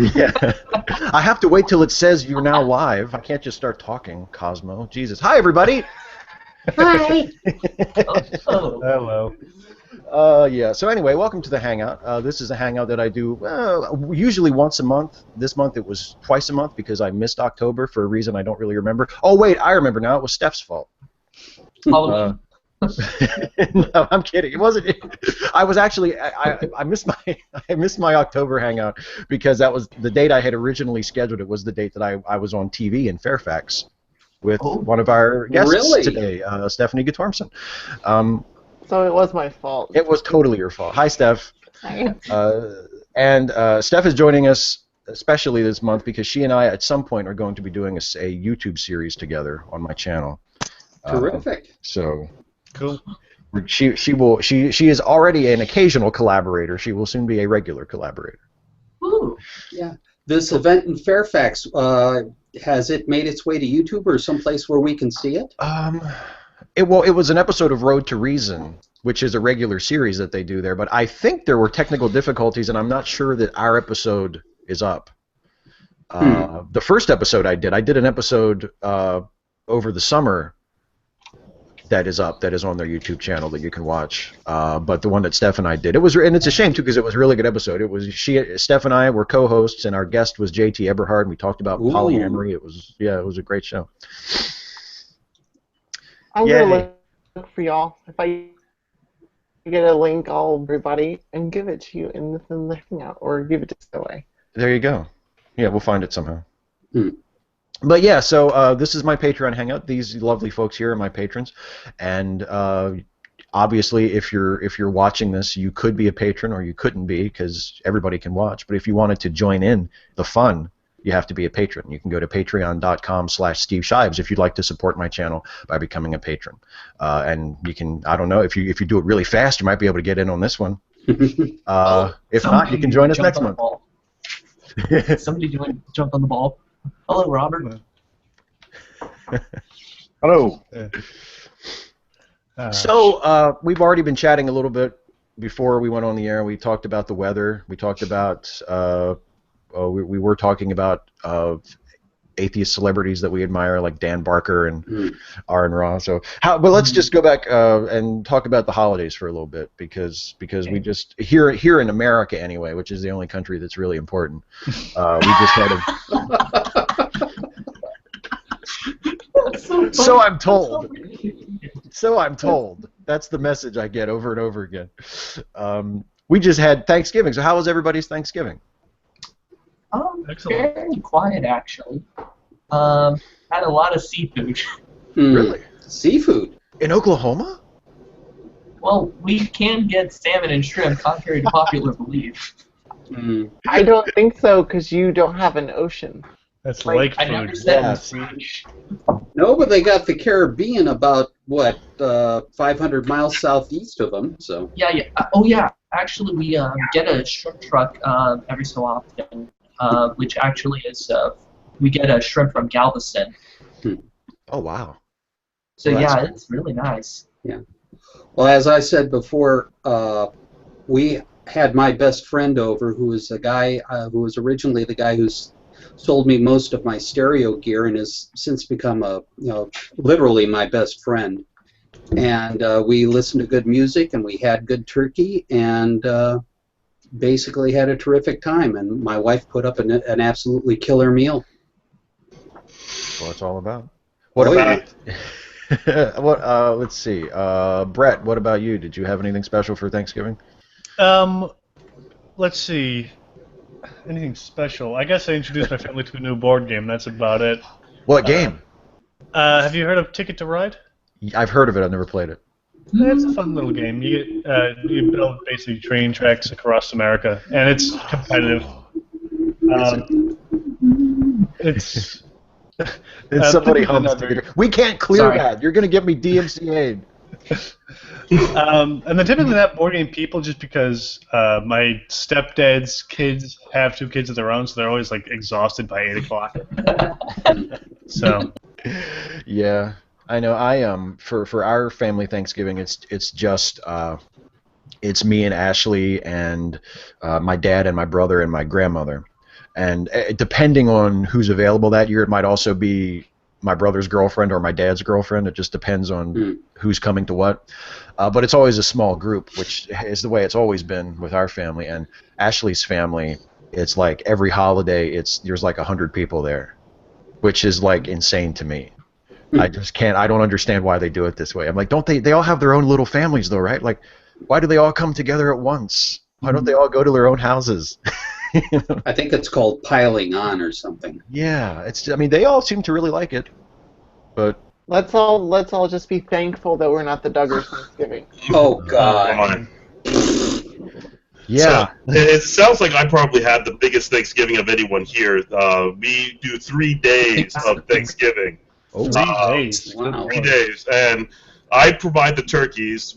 Yeah. I have to wait till it says you're now live. I can't just start talking, Cosmo. Jesus. Hi, everybody. Hi. Hello. Yeah. So anyway, welcome to the Hangout. This is a Hangout that I do usually once a month. This month it was twice a month because I missed October for a reason I don't really remember. Oh wait, I remember now. It was Steph's fault. Halloween. No, I'm kidding. It wasn't. I was actually. I missed my October Hangout because that was the date I had originally scheduled. It was the date that I was on TV in Fairfax with one of our guests today, Stephanie Gutormson. So it was my fault. It was totally your fault. Hi, Steph. Hi. And Steph is joining us especially this month because she and I at some point are going to be doing a YouTube series together on my channel. Terrific. So cool. She is already an occasional collaborator. She will soon be a regular collaborator. Ooh. Yeah. This event in Fairfax, has it made its way to YouTube or someplace where we can see it? It was an episode of Road to Reason, which is a regular series that they do there. But I think there were technical difficulties, and I'm not sure that our episode is up. The first episode I did an episode over the summer that is up, that is on their YouTube channel that you can watch. But the one that Steph and I did, and it's a shame too because it was a really good episode. It was Steph and I were co-hosts, and our guest was JT Eberhard, and we talked about polyamory. It was a great show. I'm gonna look for y'all. If I get a link, I'll everybody and give it to you in the Hangout, or give it to away. There you go. Yeah, we'll find it somehow. But yeah, so this is my Patreon Hangout. These lovely folks here are my patrons, and obviously, if you're watching this, you could be a patron or you couldn't be because everybody can watch. But if you wanted to join in the fun, you have to be a patron. You can go to patreon.com/Steve Shives if you'd like to support my channel by becoming a patron. And you can, I don't know, if you do it really fast, you might be able to get in on this one. If not, you can join us next month. Somebody jump on the ball. Hello, Robert. Hello. So we've already been chatting a little bit before we went on the air. We talked about the weather. We talked about we were talking about atheist celebrities that we admire, like Dan Barker and Aaron Ra. So, but let's just go back and talk about the holidays for a little bit because we just here in America anyway, which is the only country that's really important. We just had a. So I'm told. So I'm told. That's the message I get over and over again. We just had Thanksgiving. So how was everybody's Thanksgiving? Excellent. Very quiet, actually. Had a lot of seafood. Really? Seafood? In Oklahoma? Well, we can get salmon and shrimp, contrary to popular belief. I don't think so, because you don't have an ocean. That's Like, lake I food. never said Yeah, much. No, but they got the Caribbean about, what, 500 miles southeast of them, so... Yeah. Oh, yeah. Actually, we get a shrimp truck every so often, which actually is we get a shrimp from Galveston. Oh wow. So Well, yeah, that's it's really nice. Yeah. Well, as I said before, we had my best friend over, who was a guy who was originally the guy who's sold me most of my stereo gear and has since become literally my best friend. And we listened to good music and we had good turkey and basically had a terrific time. And my wife put up an absolutely killer meal. That's what it's all about. What about? Let's see. Brett, what about you? Did you have anything special for Thanksgiving? Let's see. Anything special? I guess I introduced my family to a new board game. That's about it. What game? Have you heard of Ticket to Ride? I've heard of it. I've never played it. It's a fun little game. You build basically train tracks across America, and it's competitive. It's somebody hums. We can't clear that. You're going to get me DMCA'd. And then typically that board game people, just because my stepdad's kids have 2 kids of their own, so they're always like exhausted by 8 o'clock. So. Yeah, I know. For our family Thanksgiving, it's just it's me and Ashley and my dad and my brother and my grandmother. And depending on who's available that year, it might also be my brother's girlfriend or my dad's girlfriend. It just depends on who's coming to what. But it's always a small group, which is the way it's always been with our family. And Ashley's family, it's like every holiday, there's like 100 people there, which is like insane to me. I just can't. I don't understand why they do it this way. I'm like, don't they all have their own little families though, right? Like, why do they all come together at once? Why don't they all go to their own houses? You know? I think it's called piling on or something. Yeah, I mean, they all seem to really like it, but Let's all just be thankful that we're not the Duggars Thanksgiving. Oh God. yeah. So, it sounds like I probably had the biggest Thanksgiving of anyone here. We do 3 days of Thanksgiving. Oh, 3 days. Wow. 3 days, and I provide the turkeys.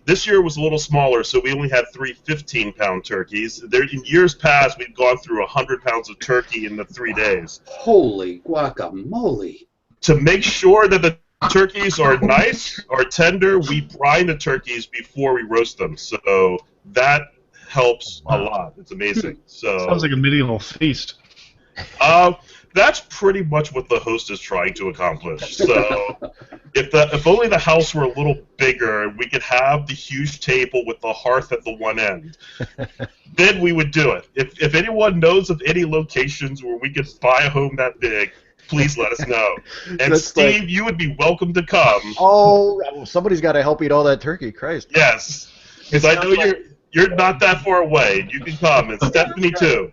This year was a little smaller, so we only had 3 15-pound turkeys. In years past, we've gone through 100 pounds of turkey in the 3 days. Holy guacamole. To make sure that the turkeys are nice or tender, we brine the turkeys before we roast them. So that helps a lot. It's amazing. So Sounds like a medieval feast. that's pretty much what the host is trying to accomplish. So if only the house were a little bigger and we could have the huge table with the hearth at the one end, then we would do it. If anyone knows of any locations where we could buy a home that big, please let us know. And That's Steve, like- you would be welcome to come. Oh, somebody's got to help eat all that turkey. Christ. Yes, because I know you're not that far away. You can come, and Stephanie too.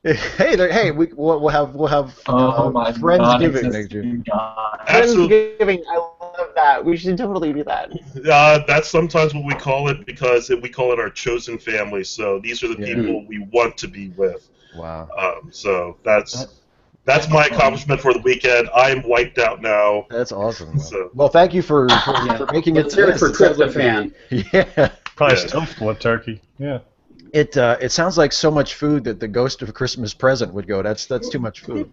Hey, we'll have my Friendsgiving next year. God. Absolutely. Friendsgiving, I love that. We should totally do that. That's sometimes what we call it, because we call it our chosen family. So these are the people we want to be with. Wow. So that's my accomplishment for the weekend. I'm wiped out now. That's awesome. So- Well, thank you for making it. Let's hear it for tryptophan. Yeah. Probably Yeah. still full of turkey. Yeah. It sounds like so much food that the ghost of Christmas Present would go. That's too much food.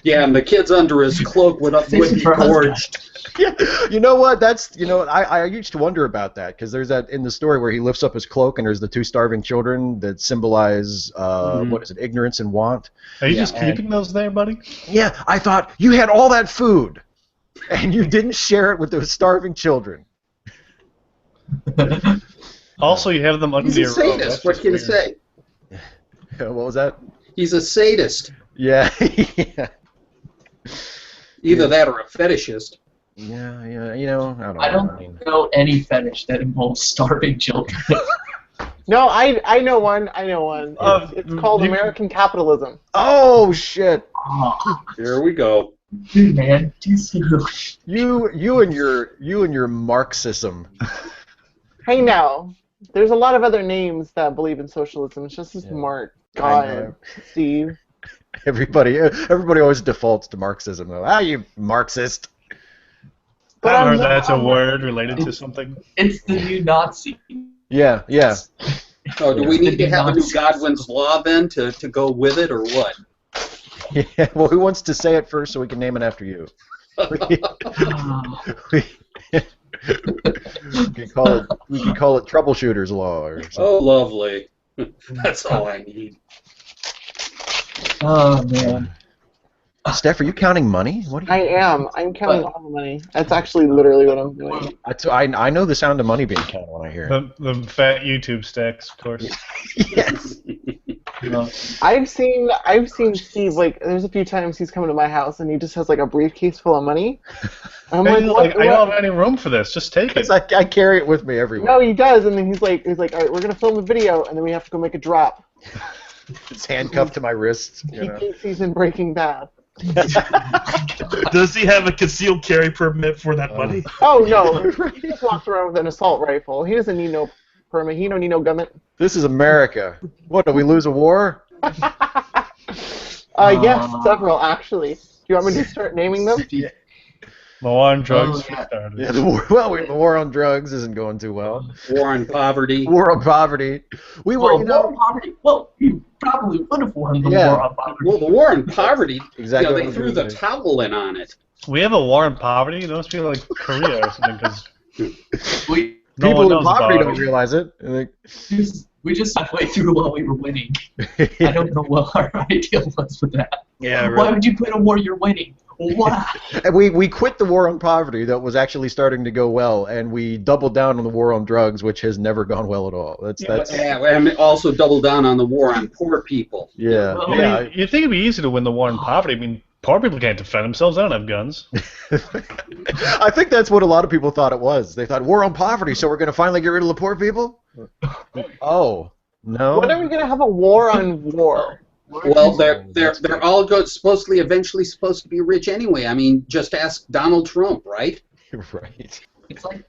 Yeah, and the kids under his cloak would be gorged. Yeah, you know what? I used to wonder about that, because there's that in the story where he lifts up his cloak and there's the 2 starving children that symbolize what is it, ignorance and want. Are you just keeping those there, buddy? Yeah, I thought you had all that food, and you didn't share it with those starving children. Also, you have them under He's a your robe. sadist. That's What just can you weird. say? What was that? He's a sadist. Yeah, yeah, Either that or a fetishist. yeah. You know, I don't know any fetish that involves starving children. No, I know one. I know one. It's called you- American capitalism. Oh shit! Oh, Here we go. dude, man, too soon. You and your Marxism. Hey now, there's a lot of other names that believe in socialism. It's just as smart. I God, know. Steve. Everybody always defaults to Marxism though. Ah, you Marxist. But I I'm heard not- that's a word related to something. It's the new Nazi. Yeah. Oh, do we need to have a new Godwin's Law then to go with it, or what? Yeah. Well, who wants to say it first so we can name it after you? We can call it Troubleshooter's Law or something. Oh, lovely. That's all I need. Oh man. Steph, are you counting money? What are you? I am. I'm counting all the money. That's actually literally what I'm doing. I know the sound of money being counted when I hear it. The fat YouTube stacks, of course. Yes. I've seen Steve, like, there's a few times he's come to my house and he just has like a briefcase full of money. I'm Hey, like, I don't have any room for this. Just take it. I carry it with me everywhere. No, he does, and then he's like, all right, we're gonna film a video, and then we have to go make a drop. It's handcuffed to my wrists. You He know. thinks he's in Breaking Bad. Does he have a concealed carry permit for that money? Oh no, he just walks around with an assault rifle. He doesn't need no permit. He don't need no gunman. This is America. What, do we lose a war? Yes, several actually. Do you want me to start naming them? The war on drugs Oh, yeah. started. Yeah, the war on drugs isn't going too well. War on poverty. War on poverty. We were, Well, war on poverty. Well, you probably would have won the Yeah. war on poverty. Well, the war on poverty, Exactly what they I'm threw the doing. towel in on it. We have a war on poverty? It must be like Korea or something, because We, no people one in knows poverty about don't it. realize it. And they- We just halfway through while we were winning. I don't know what our idea was with that. Yeah, Why would you quit a war you're winning? Why? And we quit the war on poverty that was actually starting to go well, and we doubled down on the war on drugs, which has never gone well at all. And also double down on the war on poor people. Yeah. Well, I mean, you'd think it'd be easy to win the war on poverty. I mean, poor people can't defend themselves. They don't have guns. I think that's what a lot of people thought it was. They thought war on poverty, so we're going to finally get rid of the poor people? Oh, no. When are we going to have a war on war? Well, they're all eventually supposed to be rich anyway. I mean, just ask Donald Trump, right? Right. It's like,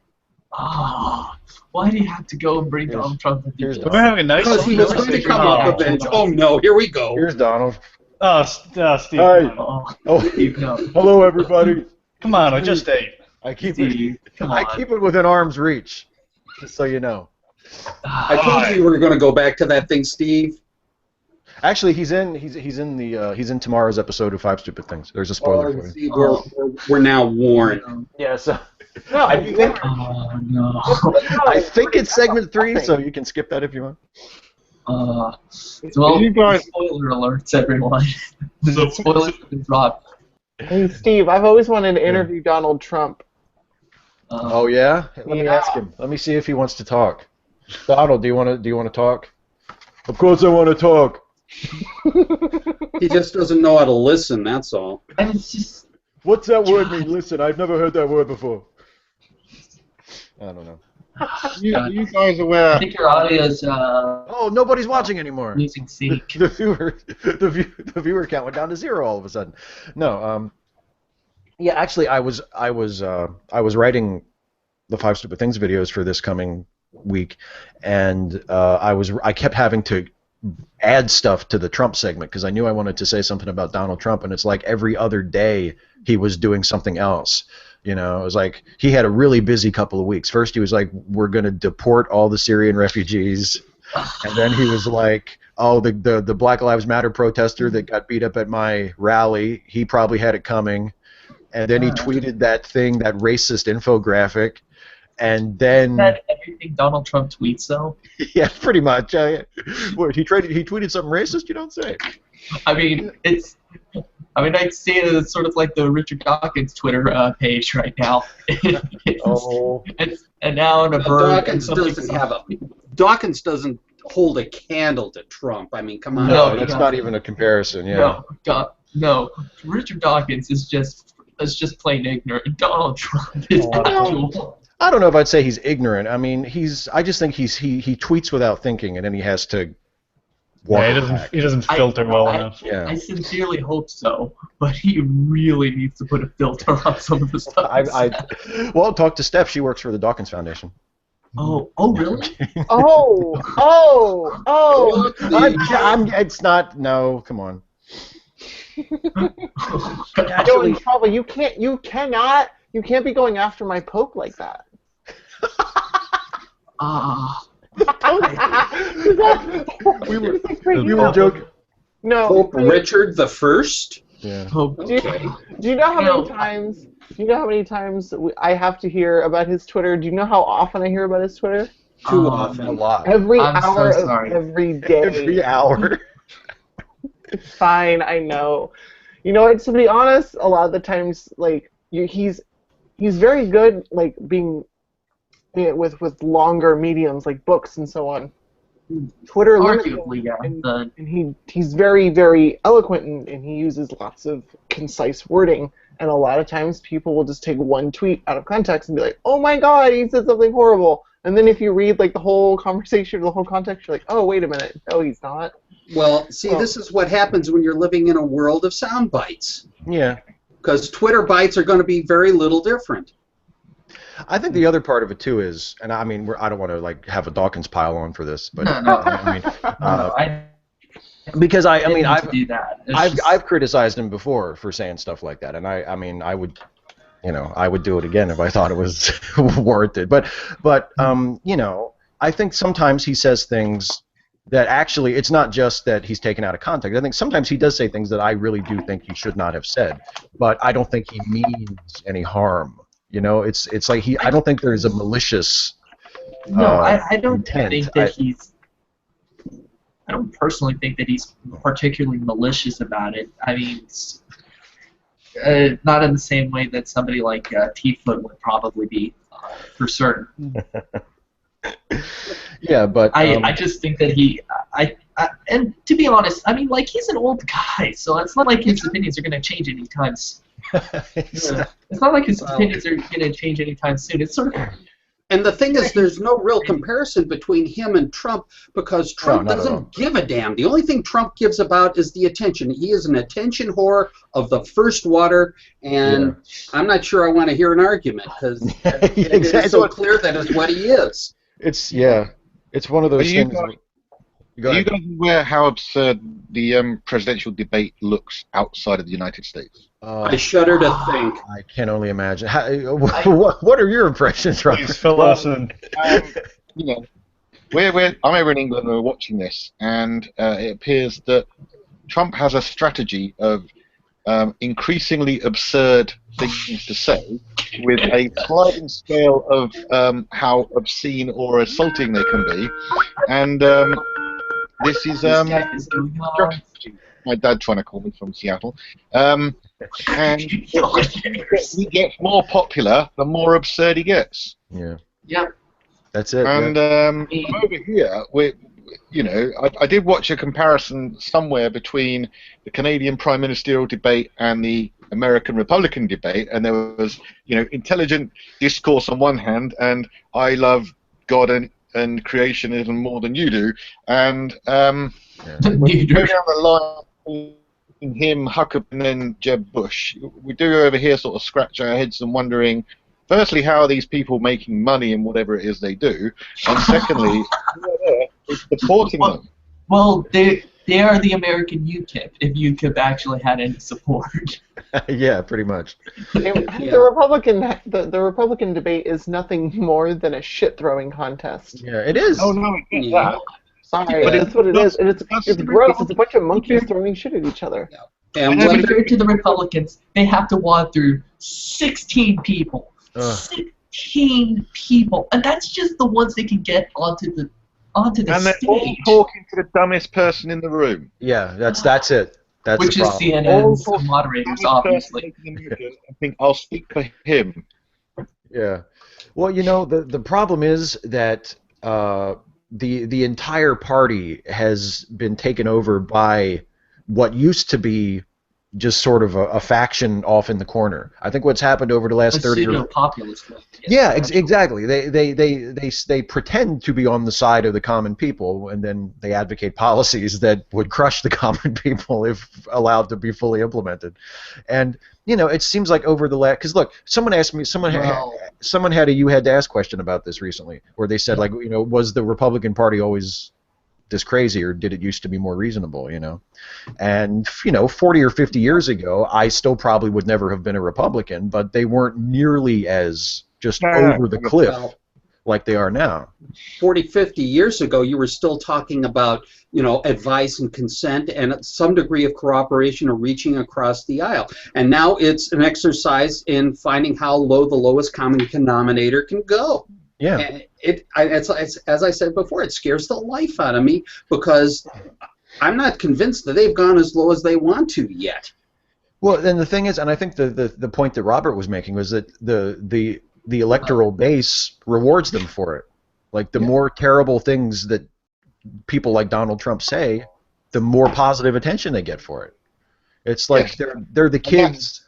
why do you have to go and bring Donald Trump into this? We're having a nice. Because he was going to come up and oh no, here we go. Here's Donald. Oh, Steve. Hi. Oh, Steve, no. Hello, everybody. Come on, I just ate. I keep Steve, come on. I keep it within arm's reach, just so you know. I told you we were going to go back to that thing, Steve. Actually, he's in tomorrow's episode of 5 Stupid Things. There's a spoiler for you. See, we're now warned. Yeah, so No, I think Oh, no. I think it's segment 3, so you can skip that if you want. Well, You guys- spoiler alerts, everyone. The spoilers have been dropped. Hey, Steve, I've always wanted to interview Donald Trump. Oh yeah? Let me ask him. Let me see if he wants to talk. Donald, do you want to talk? Of course I want to talk. He just doesn't know how to listen, that's all. And it's just, What's that word mean? Listen, I've never heard that word before. I don't know. You guys I aware? think your audio is Oh, nobody's watching anymore. losing sync. The viewer count went down to 0 all of a sudden. No, yeah, actually, I was writing the 5 Stupid Things videos for this coming week, and I kept having to add stuff to the Trump segment because I knew I wanted to say something about Donald Trump, and it's like every other day he was doing something else. You know, it was like he had a really busy couple of weeks. First, he was like, "We're going to deport all the Syrian refugees," and then he was like, "Oh, the Black Lives Matter protester that got beat up at my rally, he probably had it coming," and then he tweeted that thing, that racist infographic, and then That everything Donald Trump tweets, though. yeah, pretty much. What, he tweeted something racist? You don't say. I mean, I'd say it as sort of like the Richard Dawkins Twitter page right now. Oh. And now in a bird. Dawkins doesn't hold a candle to Trump. I mean, come on. No, that's not even a comparison. Yeah. No. Richard Dawkins is just plain ignorant. Donald Trump is actual. I don't know if I'd say he's ignorant. I mean, I just think he tweets without thinking, and then he has to walk it back. He doesn't filter well enough. Yeah. I sincerely hope so, but he really needs to put a filter on some of the stuff. Well, talk to Steph. She works for the Dawkins Foundation. Oh, really? It's not. No, come on. You're in trouble. You can't be going after my Pope like that. We were joking. No. Pope Richard the First. Yeah. Okay. Do you know how many times? Do you know how many times I have to hear about his Twitter? Do you know how often I hear about his Twitter? Too often. A lot. Every I'm so hour sorry. of every day. Every hour. It's fine. I know. You know, to be honest, a lot of the times, like he's very good, like being with longer mediums like books and so on. Twitter Arguably, yeah. and he's very, very eloquent, and he uses lots of concise wording, and a lot of times people will just take one tweet out of context and be like, oh my god, he said something horrible, and then if you read like the whole conversation or the whole context, you're like, oh, wait a minute, no, he's not. Well, see, this is what happens when you're living in a world of sound bites. Yeah. Because Twitter bites are going to be very little different. I think the other part of it too is, and I mean, I don't want to like have a Dawkins pile on for this, but because I've criticized him before for saying stuff like that, and I would do it again if I thought it was warranted. But I think sometimes he says things that actually, it's not just that he's taken out of context. I think sometimes he does say things that I really do think he should not have said, but I don't think he means any harm. You know, it's like I don't think there's a malicious I don't intent. think that he's don't personally think that he's particularly malicious about it. I mean, not in the same way that somebody like T-Foot would probably be, for certain. Yeah, but I just think that and to be honest, I mean, like, he's an old guy, so it's not like his opinions are going to change anytime soon. It's not like his opinions are going to change anytime soon. It's sort of. And the thing is, there's no real comparison between him and Trump because Trump doesn't give a damn. The only thing Trump gives about is the attention. He is an attention whore of the first water, and I'm not sure I want to hear an argument because it is so clear that is what he is. It's one of those things. Are you guys aware how absurd the presidential debate looks outside of the United States? I shudder to think. I can only imagine. What are your impressions, Robert? Please fill us in. You know, I'm over in England and we're watching this, and it appears that Trump has a strategy of increasingly absurd things to say, with a sliding scale of how obscene or assaulting they can be, and this is my dad trying to call me from Seattle, and he gets more popular the more absurd he gets. Yeah. That's it. And over here, I did watch a comparison somewhere between the Canadian Prime Ministerial debate and the American Republican debate, and there was, intelligent discourse on one hand, and I love God and creationism more than you do, and we go down the line in him, Huckabee, and then Jeb Bush. We do over here sort of scratch our heads and wondering, firstly, how are these people making money in whatever it is they do, and secondly, who's supporting them? Well, they are the American UKIP, if UKIP actually had any support. Yeah, pretty much. The Republican debate is nothing more than a shit throwing contest. Yeah, it is. Oh no, it's that. Sorry, but that's what it is, and it's gross. It's a bunch of monkeys throwing shit at each other. And compared to the Republicans, they have to wad through 16 people. 16 people, and that's just the ones they can get onto the stage. And they're all talking to the dumbest person in the room. Yeah, that's it. That's which is CNN's moderators, obviously. I think I'll speak for him. Yeah. Well, the problem is that the entire party has been taken over by what used to be just sort of a faction off in the corner. I think what's happened over the last 30 years. Populist. Yeah, exactly. They pretend to be on the side of the common people, and then they advocate policies that would crush the common people if allowed to be fully implemented. And it seems like over the last, because look, someone asked me, someone had a "you had to ask" question about this recently, where they said was the Republican Party always this crazy, or did it used to be more reasonable, And 40 or 50 years ago, I still probably would never have been a Republican, but they weren't nearly as just over the cliff like they are now. 40, 50 years ago, you were still talking about, advice and consent and some degree of cooperation or reaching across the aisle. And now it's an exercise in finding how low the lowest common denominator can go. Yeah. And it's as I said before, it scares the life out of me because I'm not convinced that they've gone as low as they want to yet. Well, then the thing is, and I think the point that Robert was making was that the electoral base rewards them for it. Like the more terrible things that people like Donald Trump say, the more positive attention they get for it. It's like they're the kids.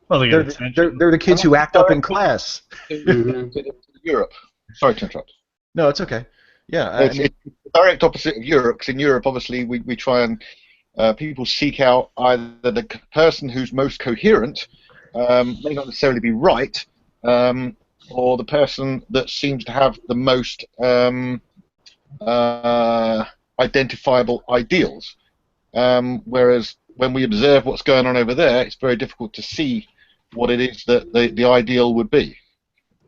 Well, they're the kids who act up in class. Europe. Sorry to interrupt. No, it's okay. Yeah, it's the direct opposite of Europe. Because in Europe, obviously, we try and people seek out either the person who's most coherent, may not necessarily be right, or the person that seems to have the most identifiable ideals. Whereas when we observe what's going on over there, it's very difficult to see what it is that the ideal would be.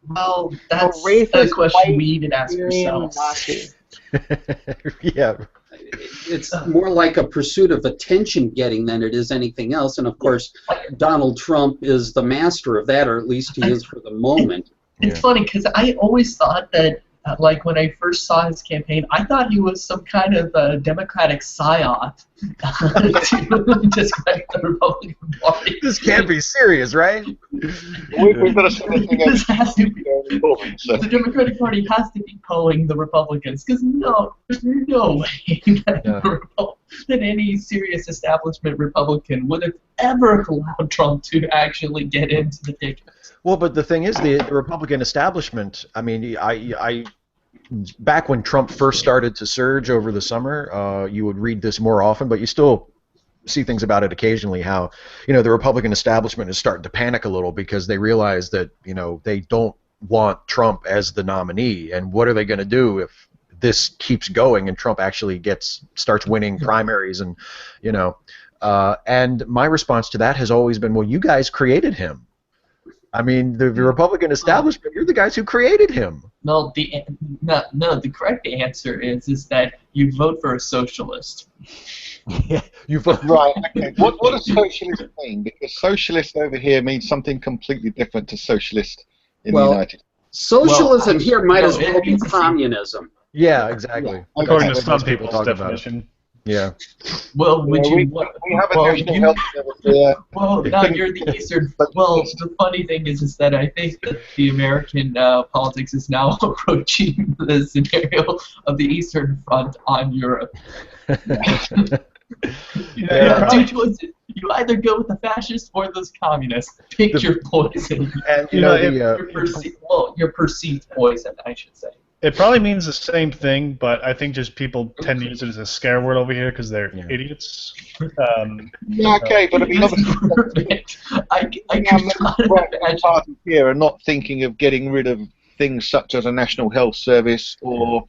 Well, that's a question we need to ask ourselves. Yeah. It's more like a pursuit of attention-getting than it is anything else. And, of course, Donald Trump is the master of that, or at least he is for the moment. It's funny because I always thought that like when I first saw his campaign, I thought he was some kind of Democratic psyop to discredit the Republican Party. This can't be serious, right? We've got to send this thing This has to be, so. the Democratic Party has to be pulling the Republicans, because there's no way that any serious establishment Republican would have ever allowed Trump to actually get into the ticket. Well, but the thing is, the Republican establishment, I mean, I back when Trump first started to surge over the summer, you would read this more often, but you still see things about it occasionally, how, the Republican establishment is starting to panic a little because they realize that, they don't want Trump as the nominee, and what are they going to do if this keeps going and Trump actually starts winning primaries, and, and my response to that has always been, well, you guys created him. I mean, the Republican establishment, you're the guys who created him. No, the correct answer is that you vote for a socialist. Yeah, you vote. Right, okay. What does socialist mean? Because socialist over here means something completely different to socialist in the United States. Socialism here might as well be communism. Yeah, exactly. According to That's some what most people people's talk about. definition. Yeah. Well, would you? We have a national health service here. Well, now you're the Eastern. Well, the funny thing is that I think that the American politics is now approaching the scenario of the Eastern Front on Europe. You either go with the fascists or those communists. Pick your poison. And your perceived poison, I should say. It probably means the same thing, but I think just people tend to use it as a scare word over here because they're idiots. Yeah, okay, but I mean, obviously, parties here are not thinking of getting rid of things such as a national health service or,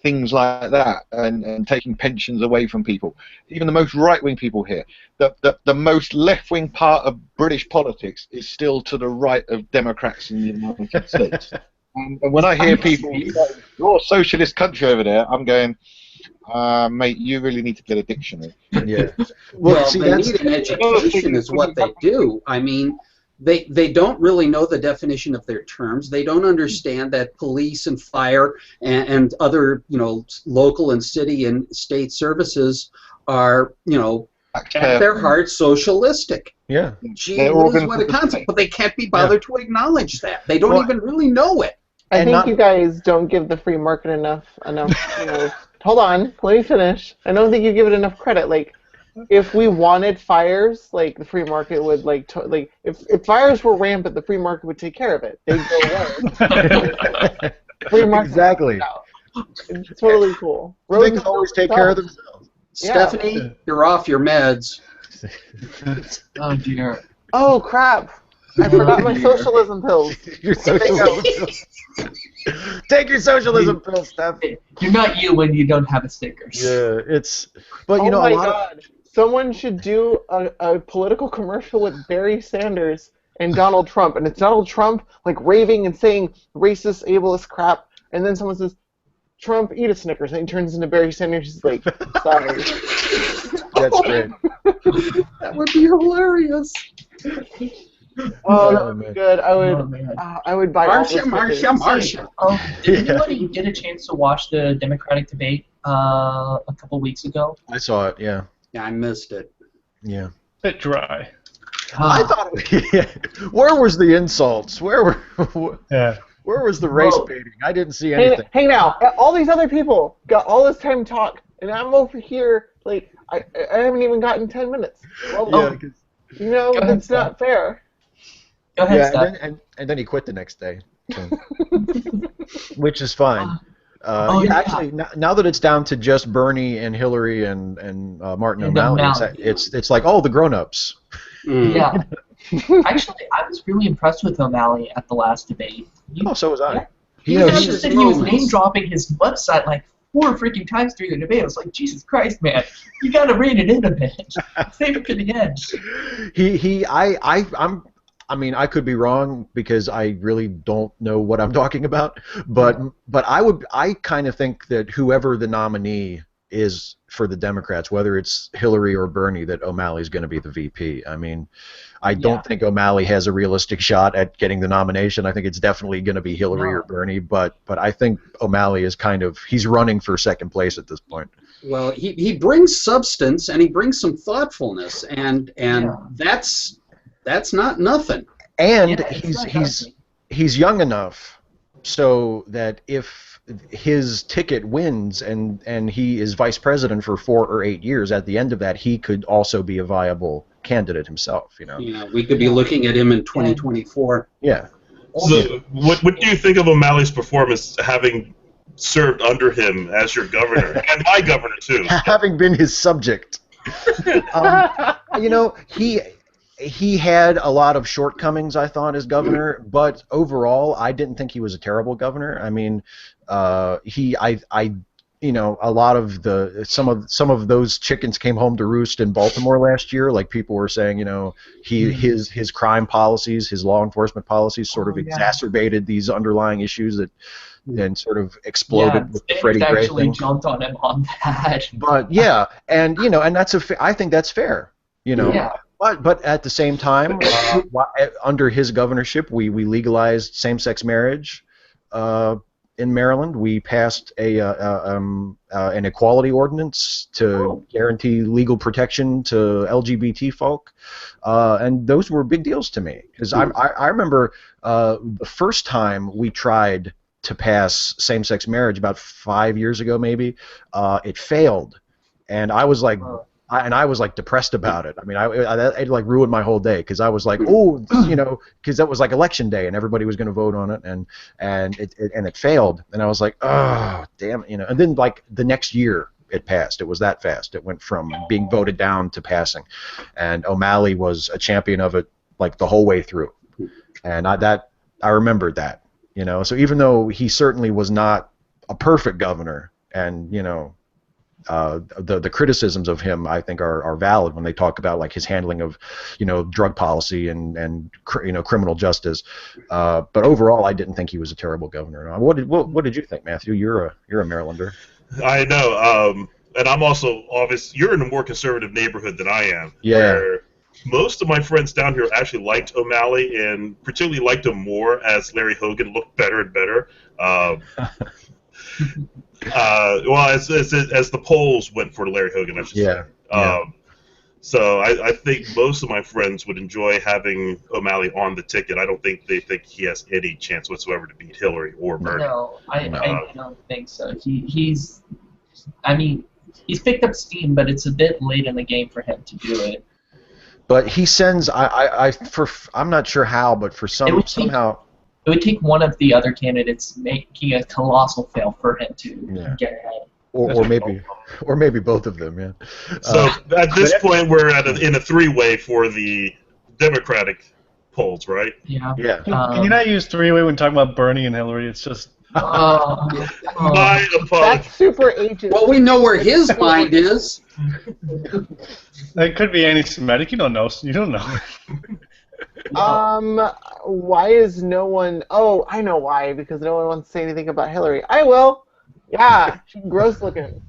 things like that, and taking pensions away from people. Even the most right-wing people here, the most left-wing part of British politics is still to the right of Democrats in the United States. And when I hear people say, you're a socialist country over there, I'm going, mate, you really need to get a dictionary. Yeah. Well, see, they need an education is what they do. I mean, they don't really know the definition of their terms. They don't understand that police and fire and other, local and city and state services are, at their heart socialistic. Yeah. Gee whiz, what a concept, but they can't be bothered to acknowledge that. They don't even really know it. I think you guys don't give the free market enough. Hold on, let me finish. I don't think you give it enough credit. Like, if we wanted fires, like the free market would if fires were rampant, the free market would take care of it. They'd go away. Free market. Exactly. It's totally cool. They can always take care of themselves. Stephanie, you're off your meds. Oh dear. Oh crap! I forgot my socialism pills. Your socialism pills. Take your socialism pills, Steph. You're not you when you don't have a Snickers. Yeah, but oh my God! Someone should do a political commercial with Barry Sanders and Donald Trump, and it's Donald Trump raving and saying racist, ableist crap, and then someone says, "Trump, eat a Snickers," and he turns into Barry Sanders. He's like, "Sorry." That's great. That would be hilarious. Oh, that would be good. I would buy Martian. Did anybody get a chance to watch the Democratic debate a couple weeks ago? I saw it. Yeah. Yeah, I missed it. Yeah. Bit dry. I thought. Where was the insults? Where was the race baiting? I didn't see anything. Hey now, all these other people got all this time to talk, and I'm over here I haven't even gotten 10 minutes. That's not fair. Go ahead, Steph. And then he quit the next day, so. Which is fine. Actually, now that it's down to just Bernie and Hillary and Martin O'Malley, it's like, the grown-ups. Yeah. Actually, I was really impressed with O'Malley at the last debate. So was I. Yeah. He was name-dropping his website 4 freaking times during the debate. I was like, Jesus Christ, man, you gotta rein it in a bit. Save it for the end. I could be wrong because I really don't know what I'm talking about, but I kind of think that whoever the nominee is for the Democrats, whether it's Hillary or Bernie, that O'Malley's going to be the VP. I mean, I don't think O'Malley has a realistic shot at getting the nomination. I think it's definitely going to be Hillary or Bernie, but I think O'Malley is he's running for second place at this point. Well, he brings substance and he brings some thoughtfulness, and that's not nothing. And he's young enough so that if his ticket wins and he is vice president for 4 or 8 years, at the end of that he could also be a viable candidate himself. Yeah, we could be looking at him in 2024. Yeah. So, what do you think of O'Malley's performance, having served under him as your governor and my governor too? Having been his subject. He had a lot of shortcomings, I thought, as governor, but overall, I didn't think he was a terrible governor. I mean, a lot of some of those chickens came home to roost in Baltimore last year. Like, people were saying, his crime policies, his law enforcement policies, sort of exacerbated these underlying issues that then sort of exploded with the Freddie Gray thing. Actually jumped on him on that. But and that's I think that's fair. Yeah. But at the same time, under his governorship, we legalized same-sex marriage in Maryland. We passed an equality ordinance to guarantee legal protection to LGBT folk, and those were big deals to me, because I remember the first time we tried to pass same-sex marriage about 5 years ago, maybe. It failed, and I was like. I was like depressed about it. I mean, it like ruined my whole day, because I was like, because that was like election day and everybody was going to vote on it, and it failed, and I was like, oh damn, and then like the next year it passed. It was that fast. It went from being voted down to passing, and O'Malley was a champion of it like the whole way through, and I remembered that, So even though he certainly was not a perfect governor, and the criticisms of him, I think, are valid when they talk about like his handling of, drug policy and criminal justice. But overall, I didn't think he was a terrible governor. What did you think, Matthew? You're a Marylander. I know, and I'm also you're in a more conservative neighborhood than I am. Yeah. Where most of my friends down here actually liked O'Malley, and particularly liked him more as Larry Hogan looked better and better. As the polls went for Larry Hogan, I should say. So I think most of my friends would enjoy having O'Malley on the ticket. I don't think they think he has any chance whatsoever to beat Hillary or Bernie. No, I don't think so. He's picked up steam, but it's a bit late in the game for him to do it. But he sends I'm not sure how, but somehow. It would take one of the other candidates making a colossal fail for him to get ahead. Or maybe both of them, yeah. So at this point, we're in a three-way for the Democratic polls, right? Yeah. Can you not use three-way when talking about Bernie and Hillary? It's just... My apologies. That's super ancient. Well, we know where his mind is. It could be anti-Semitic. You don't know. Why is no one... Oh, I know why, because no one wants to say anything about Hillary. I will. Yeah, she's gross looking.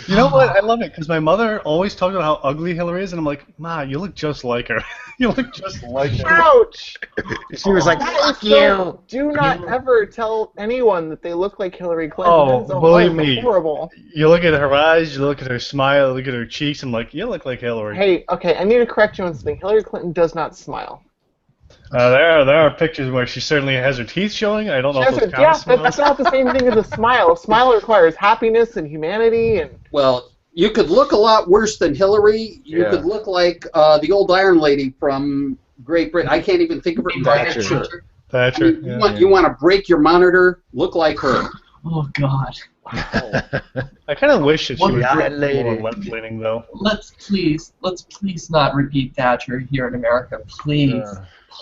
You know what? I love it, because my mother always talked about how ugly Hillary is, and I'm like, Ma, you look just like her. You look just like her. Ouch! She was like, fuck you! Do not ever tell anyone that they look like Hillary Clinton. Oh, believe me. Horrible. You look at her eyes, you look at her smile, you look at her cheeks, and I'm like, you look like Hillary. Hey, okay, I need to correct you on something. Hillary Clinton does not smile. There are pictures where she certainly has her teeth showing. I don't know if those count as smiles. That's not the same thing as a smile. A smile requires happiness and humanity. And well, you could look a lot worse than Hillary. You could look like the old Iron Lady from Great Britain. I can't even think of her. Thatcher. I mean, you want to break your monitor? Look like her. Oh God. I kind of wish that she was more left-leaning, though. Let's please not repeat Thatcher here in America, please.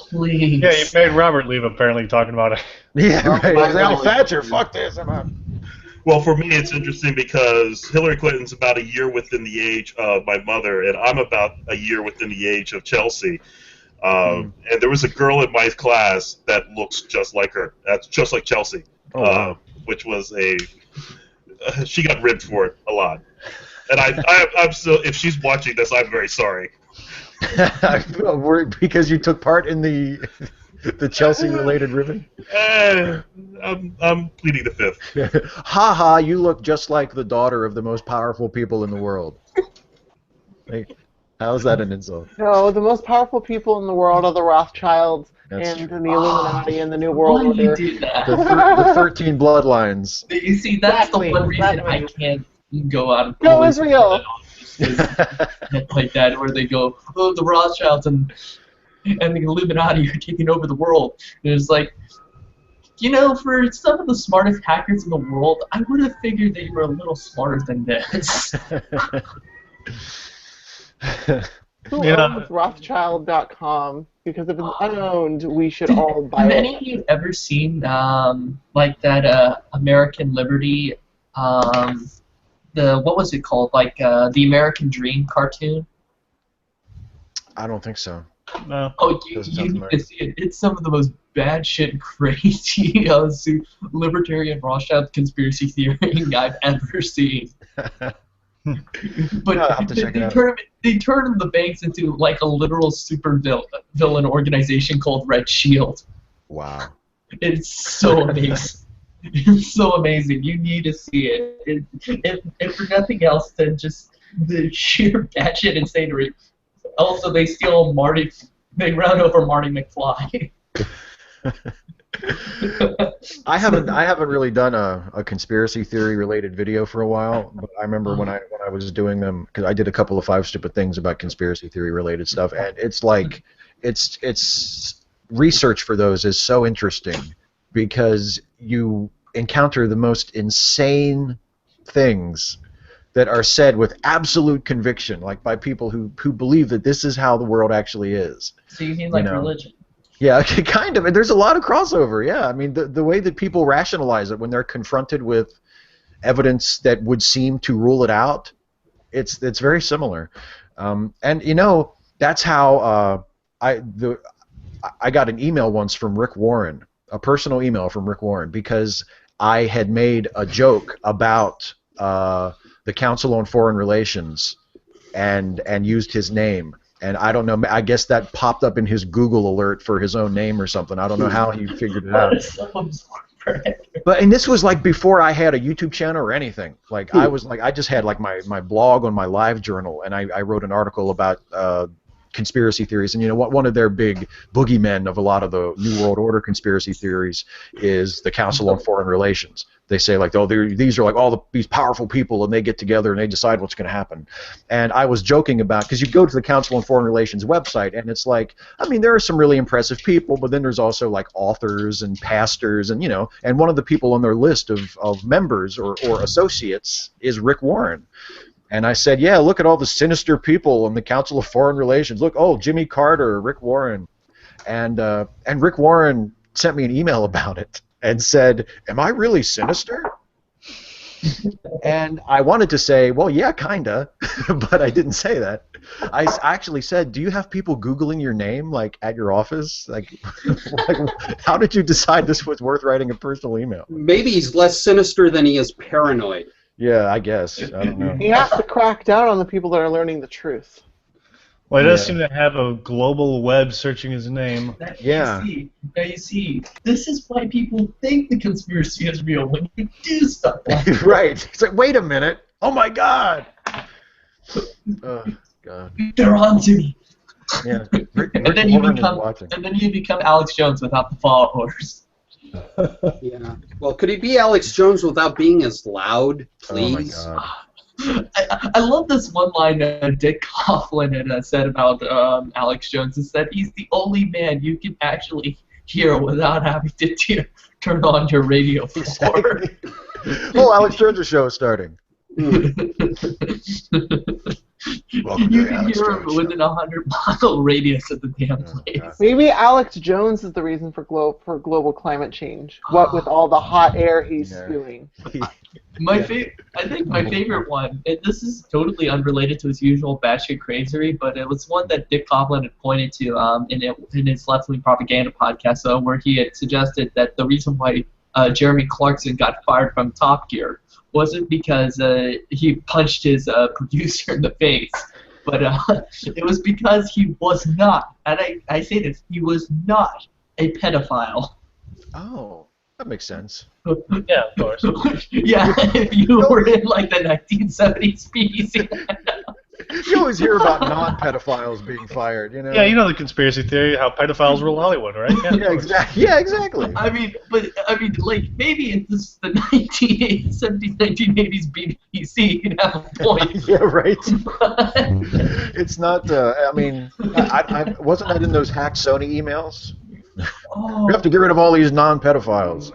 Please. Yeah, you made Robert leave, apparently, talking about it. Yeah, right. Thatcher, fuck this. Well, for me, it's interesting because Hillary Clinton's about a year within the age of my mother, and I'm about a year within the age of Chelsea. And there was a girl in my class that looks just like her. That's just like Chelsea, which was she got ribbed for it a lot. And I'm still, if she's watching this, I'm very sorry. I feel worried because you took part in the Chelsea-related ribbon. I'm pleading the fifth. Ha ha! You look just like the daughter of the most powerful people in the world. Like, how's that an insult? No, the most powerful people in the world are the Rothschilds That's and true. the Illuminati and the New World Why do you Order. do that? The 13 bloodlines. You see, that's Exactly, the one reason exactly. I can't go out and Go police Israel! like that, where they go, oh, the Rothschilds and the Illuminati are taking over the world. And it's like, you know, for some of the smartest hackers in the world, I would have figured that you were a little smarter than this. Who Yeah. owns Rothschild.com? Because if it's unowned, we should all buy Have it. any of you ever seen like that American Liberty, what was it called? Like the American Dream cartoon? I don't think so. No. Oh, you Doesn't sound need familiar. to see it. It's some of the most bad shit, crazy libertarian Rothschild conspiracy theory I've ever seen. But I'll have to check it out. they turn the banks into like a literal super villain organization called Red Shield. Wow. It's so amazing. It's so amazing. You need to see it. If for nothing else than just the sheer batshit insanity. Also, they steal Marty. They run over Marty McFly. I haven't really done a conspiracy theory related video for a while, but I remember when I was doing them, because I did a couple of 5 Stupid Things about conspiracy theory related stuff, and it's like it's research for those is so interesting because you encounter the most insane things that are said with absolute conviction, like by people who believe that this is how the world actually is. So you mean like You know. religion? Yeah, kind of. And there's a lot of crossover, yeah. I mean, the way that people rationalize it when they're confronted with evidence that would seem to rule it out, it's very similar. And, you know, that's how I got an email once from Rick Warren, a personal email from Rick Warren, because I had made a joke about the Council on Foreign Relations and used his name. And I don't know, I guess that popped up in his Google alert for his own name or something. I don't know how he figured it out. But and this was like before I had a YouTube channel or anything. Like I was like I just had like my blog on my Live Journal, and I wrote an article about conspiracy theories. And you know what? One of their big boogeymen of a lot of the New World Order conspiracy theories is the Council on Foreign Relations. They say like, oh, these are like these powerful people, and they get together and they decide what's going to happen. And I was joking about, because you go to the Council on Foreign Relations website, and it's like, I mean, there are some really impressive people, but then there's also like authors and pastors, and you know, and one of the people on their list of members or associates is Rick Warren. And I said, yeah, look at all the sinister people in the Council of Foreign Relations. Look, oh, Jimmy Carter, Rick Warren, and Rick Warren sent me an email about it and said, am I really sinister? And I wanted to say, well, yeah, kinda, but I didn't say that. I actually said, do you have people Googling your name, like, at your office? Like how did you decide this was worth writing a personal email? Maybe he's less sinister than he is paranoid. Yeah, I guess. I don't know. He has to crack down on the people that are learning the truth. Well, he does Yeah. seem to have a global web searching his name. Yeah. Now you see, this is why people think the conspiracy is real when you do stuff like that. Right. It's like, wait a minute. Oh my God. Oh God. They're on to me. Yeah. Rick And then you Warren is become, watching. and then you become Alex Jones without the followers. Yeah. Well, could he be Alex Jones without being as loud, Oh my please? God. I love this one line that Dick Coughlin had said about Alex Jones, is that he's the only man you can actually hear without having to turn on your radio for. Oh, Alex Jones' show is starting. Welcome You to the can Alex hear him Jones within Show. a 100-mile radius of the damn place. God. Maybe Alex Jones is the reason for global climate change. What with all the hot air he's Yeah. spewing. I think my favorite one, and this is totally unrelated to his usual batshit crazery, but it was one that Dick Coughlin had pointed to in his left-wing propaganda podcast, where he had suggested that the reason why Jeremy Clarkson got fired from Top Gear wasn't because he punched his producer in the face, but it was because he was not, and I say this, he was not a pedophile. Oh, that makes sense. Yeah, of course. Yeah, if you were in like the 1970s BBC. You always hear about non-pedophiles being fired, you know? Yeah, you know the conspiracy theory, how pedophiles rule Hollywood, right? Yeah, exactly. Yeah, exactly. I mean, like maybe it's the 1970s, 1980s BBC. You'd have a point. Yeah, right. It's not. I mean, I wasn't that in those hacked Sony emails? Oh, We have to get rid of all these non-pedophiles.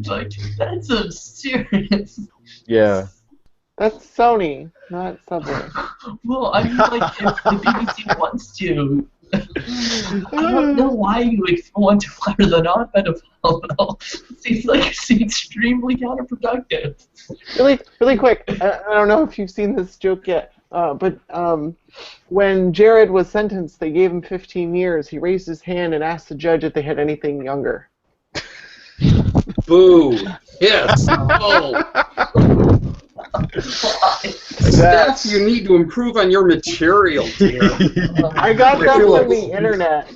like that's a serious. Yeah. That's Sony, not Subway. Well, I mean, like if the BBC wants to. I don't know why you would want to fire the non-pedophile, though. It seems like it's extremely counterproductive. Really quick, I don't know if you've seen this joke yet, but when Jared was sentenced, they gave him 15 years. He raised his hand and asked the judge if they had anything younger. Boo. Yes. Oh. Steph, you need to improve on your material, dear. I got that from the internet.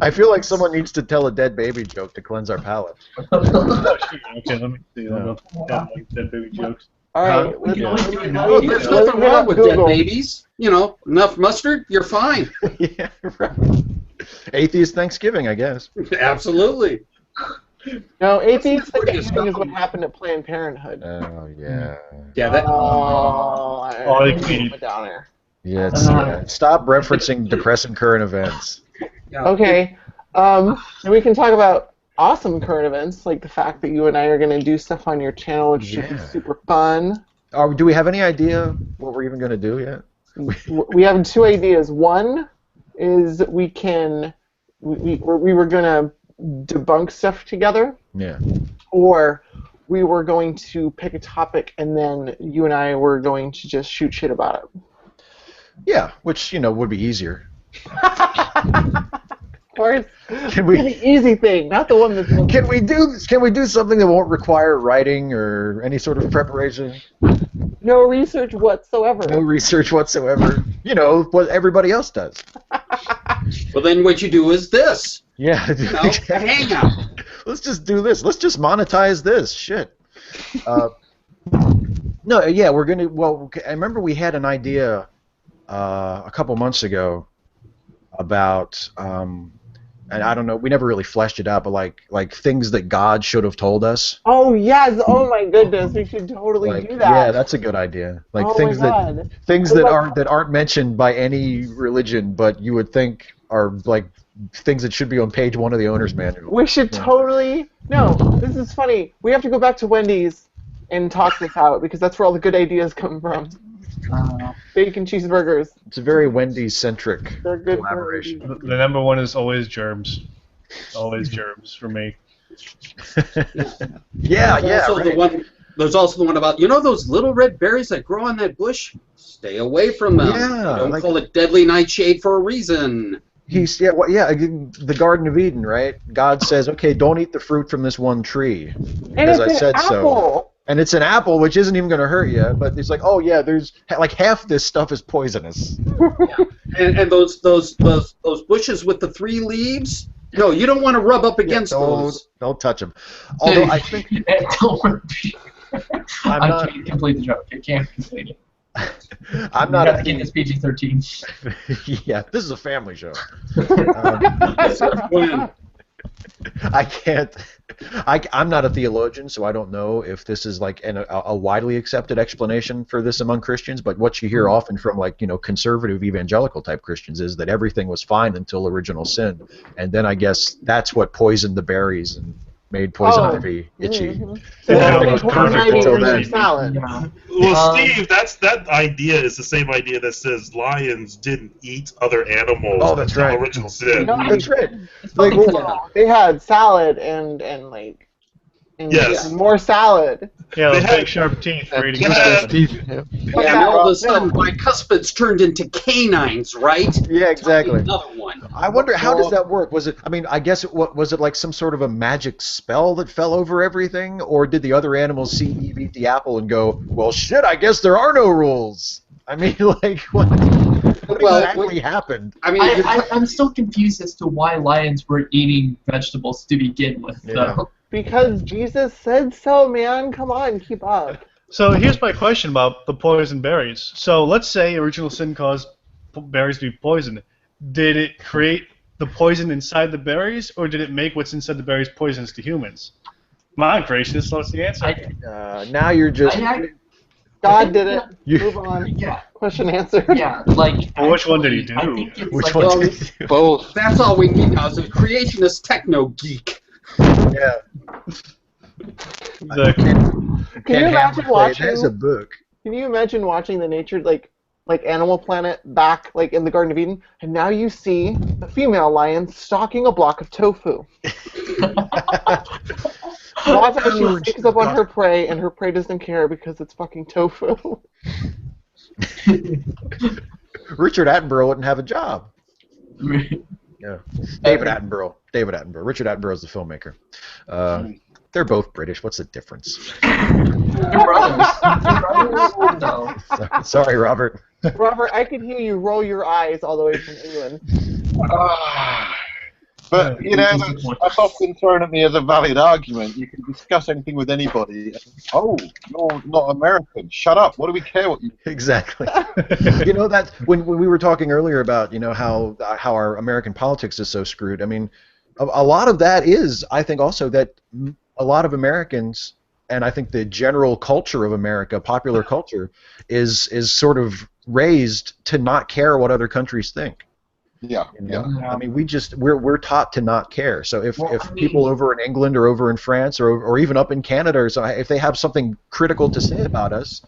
I feel like someone needs to tell a dead baby joke to cleanse our palate. Okay, let me see. Yeah, like dead baby jokes. All right. There's nothing wrong with dead babies. You know, enough mustard, you're fine. Yeah, right. Atheist Thanksgiving, I guess. Absolutely. No, atheist Thanksgiving is what happened at Planned Parenthood. Oh, yeah. Yeah, that. I put down there. Yeah, stop referencing depressing current events. Yeah. Okay. And we can talk about awesome current events, like the fact that you and I are going to do stuff on your channel, which should be super fun. Do we have any idea what we're even going to do yet? We have two ideas. One is we were going to debunk stuff together. Yeah. Or we were going to pick a topic and then you and I were going to just shoot shit about it. Yeah, which, would be easier. Of course. Can we? The easy thing, not the one that's. Can we do something that won't require writing or any sort of preparation? No research whatsoever. No research whatsoever. What everybody else does. Well, then what you do is this. Yeah. The Hangout. Let's just do this. Let's just monetize this. Shit. No, yeah, we're gonna. Well, I remember we had an idea a couple months ago about, and I don't know, we never really fleshed it out, but like things that God should have told us. Oh yes! Oh my goodness, we should totally do that. Yeah, that's a good idea. Like things that aren't mentioned by any religion, but you would think are like things that should be on page 1 of the owner's manual. We should totally. No, this is funny. We have to go back to Wendy's and talk this out because that's where all the good ideas come from. Bacon cheeseburgers. It's a very Wendy's-centric They're good collaboration. The number one is always germs. Always germs for me. Yeah. There's also the one about, those little red berries that grow on that bush? Stay away from them. Yeah, Don't call it deadly nightshade for a reason. The Garden of Eden, right? God says, okay, don't eat the fruit from this one tree, because I said apple. so. And it's an apple, which isn't even going to hurt you, but it's like, oh yeah, there's like half this stuff is poisonous. And those bushes with the 3 leaves? No, you don't want to rub up against those. Don't touch them. Although I think I can't complete the joke. I can't complete it. I'm not. You have to get this PG-13. Yeah, this is a family show. I can't. I'm not a theologian, so I don't know if this is like a widely accepted explanation for this among Christians. But what you hear often from conservative evangelical type Christians is that everything was fine until original sin, and then I guess that's what poisoned the berries and made poison ivy itchy. Salad. Well, Steve, that idea is the same idea that says lions didn't eat other animals. Oh, that's right. Original sin. No, that's right. They had salad and And Yes. more salad. Yeah, They those had- big sharp teeth for eating Yeah. salad. Yeah, and all of a sudden, bicuspids turned into canines, right? Yeah, exactly. Another one. I wonder how does that work? Was it? I mean, I guess was it like some sort of a magic spell that fell over everything, or did the other animals see Eve eat the apple and go, "Well, shit, I guess there are no rules"? I mean, like what exactly happened? I mean, I'm still confused as to why lions were eating vegetables to begin with, though. Because Jesus said so, man. Come on, keep up. So here's my question about the poison berries. So let's say original sin caused berries to be poisoned. Did it create the poison inside the berries, or did it make what's inside the berries poisonous to humans? Come on, creationists, what's the answer? Now you're just. God did it. You- Move on. Yeah, Question answered. yeah, like. Well, which one did he do? I think it's Which like one well, did you do? Both. that's all we need now is a creationist techno geek. Yeah. The, Can you imagine watching? There's a book. Can you imagine watching the nature like Animal Planet back like in the Garden of Eden, and now you see the female lion stalking a block of tofu. Watch as she sneaks up on her prey, and her prey doesn't care because it's fucking tofu. Richard Attenborough wouldn't have a job. Yeah. David Attenborough. Richard Attenborough is the filmmaker. They're both British. What's the difference? They're brothers. No. Sorry, Robert. Robert, I could hear you roll your eyes all the way from England. But, you know, that's often thrown at me as a valid argument. You can discuss anything with anybody. Oh, you're not American. Shut up. What do we care what you... Exactly. You know, that when we were talking earlier about, you know, how our American politics is so screwed, I mean, a lot of that is, I think, also that a lot of Americans, and I think the general culture of America, popular culture, is sort of raised to not care what other countries think. Yeah, You know? yeah. I mean, we're taught to not care. So if people over in England or over in France or even up in Canada, or so, if they have something critical to say about us,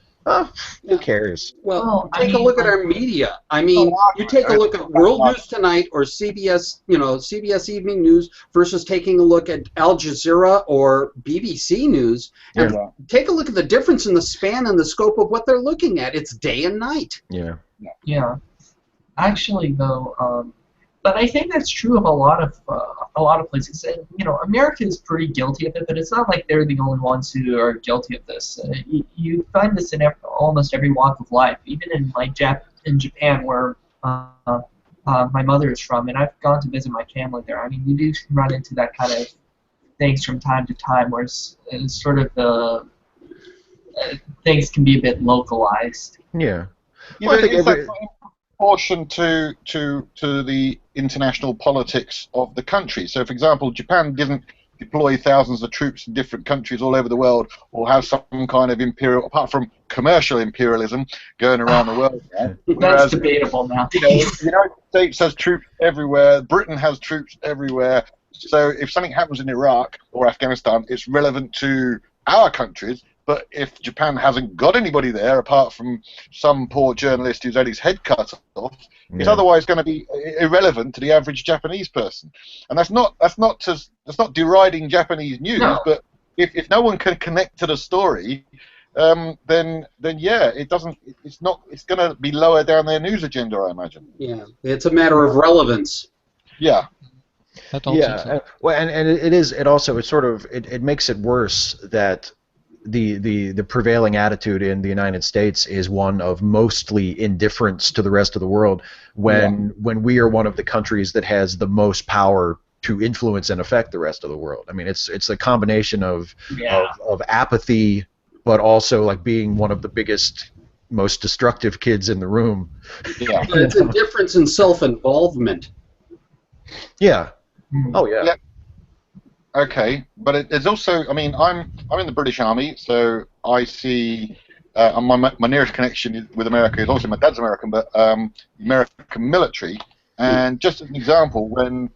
who cares? Well, take a look at our media. I mean, you take a look at World News Tonight or CBS, CBS Evening News versus taking a look at Al Jazeera or BBC News, and take a look at the difference in the span and the scope of what they're looking at. It's day and night. Yeah. Yeah. Actually, though, but I think that's true of a lot of places. And, you know, America is pretty guilty of it, but it's not like they're the only ones who are guilty of this. You find this in almost every walk of life, even in like in Japan, where my mother is from, and I've gone to visit my family there. I mean, you do run into that kind of things from time to time, where it's sort of the things can be a bit localized. Yeah. Well, I think it's like proportion to the international politics of the country. So, for example, Japan didn't deploy thousands of troops in different countries all over the world, or have some kind of imperial, apart from commercial imperialism, going around the world. That's debatable now. You know, the United States has troops everywhere. Britain has troops everywhere. So, if something happens in Iraq or Afghanistan, it's relevant to our countries. But if Japan hasn't got anybody there, apart from some poor journalist who's had his head cut off, it's otherwise going to be irrelevant to the average Japanese person. And that's not deriding Japanese news. No. But if no one can connect to the story, then yeah, it doesn't. It's not. It's going to be lower down their news agenda, I imagine. Yeah, it's a matter of relevance. Yeah. Well, and it is. It also. It sort of. It makes it worse that the prevailing attitude in the United States is one of mostly indifference to the rest of the world, when we are one of the countries that has the most power to influence and affect the rest of the world. I mean, it's a combination of apathy, but also like being one of the biggest, most destructive kids in the room. Yeah, it's a difference in self-involvement. Yeah. Oh yeah. Okay, but it's also, I mean, I'm in the British Army, so I see my nearest connection with America is obviously my dad's American, but the American military. And just as an example, when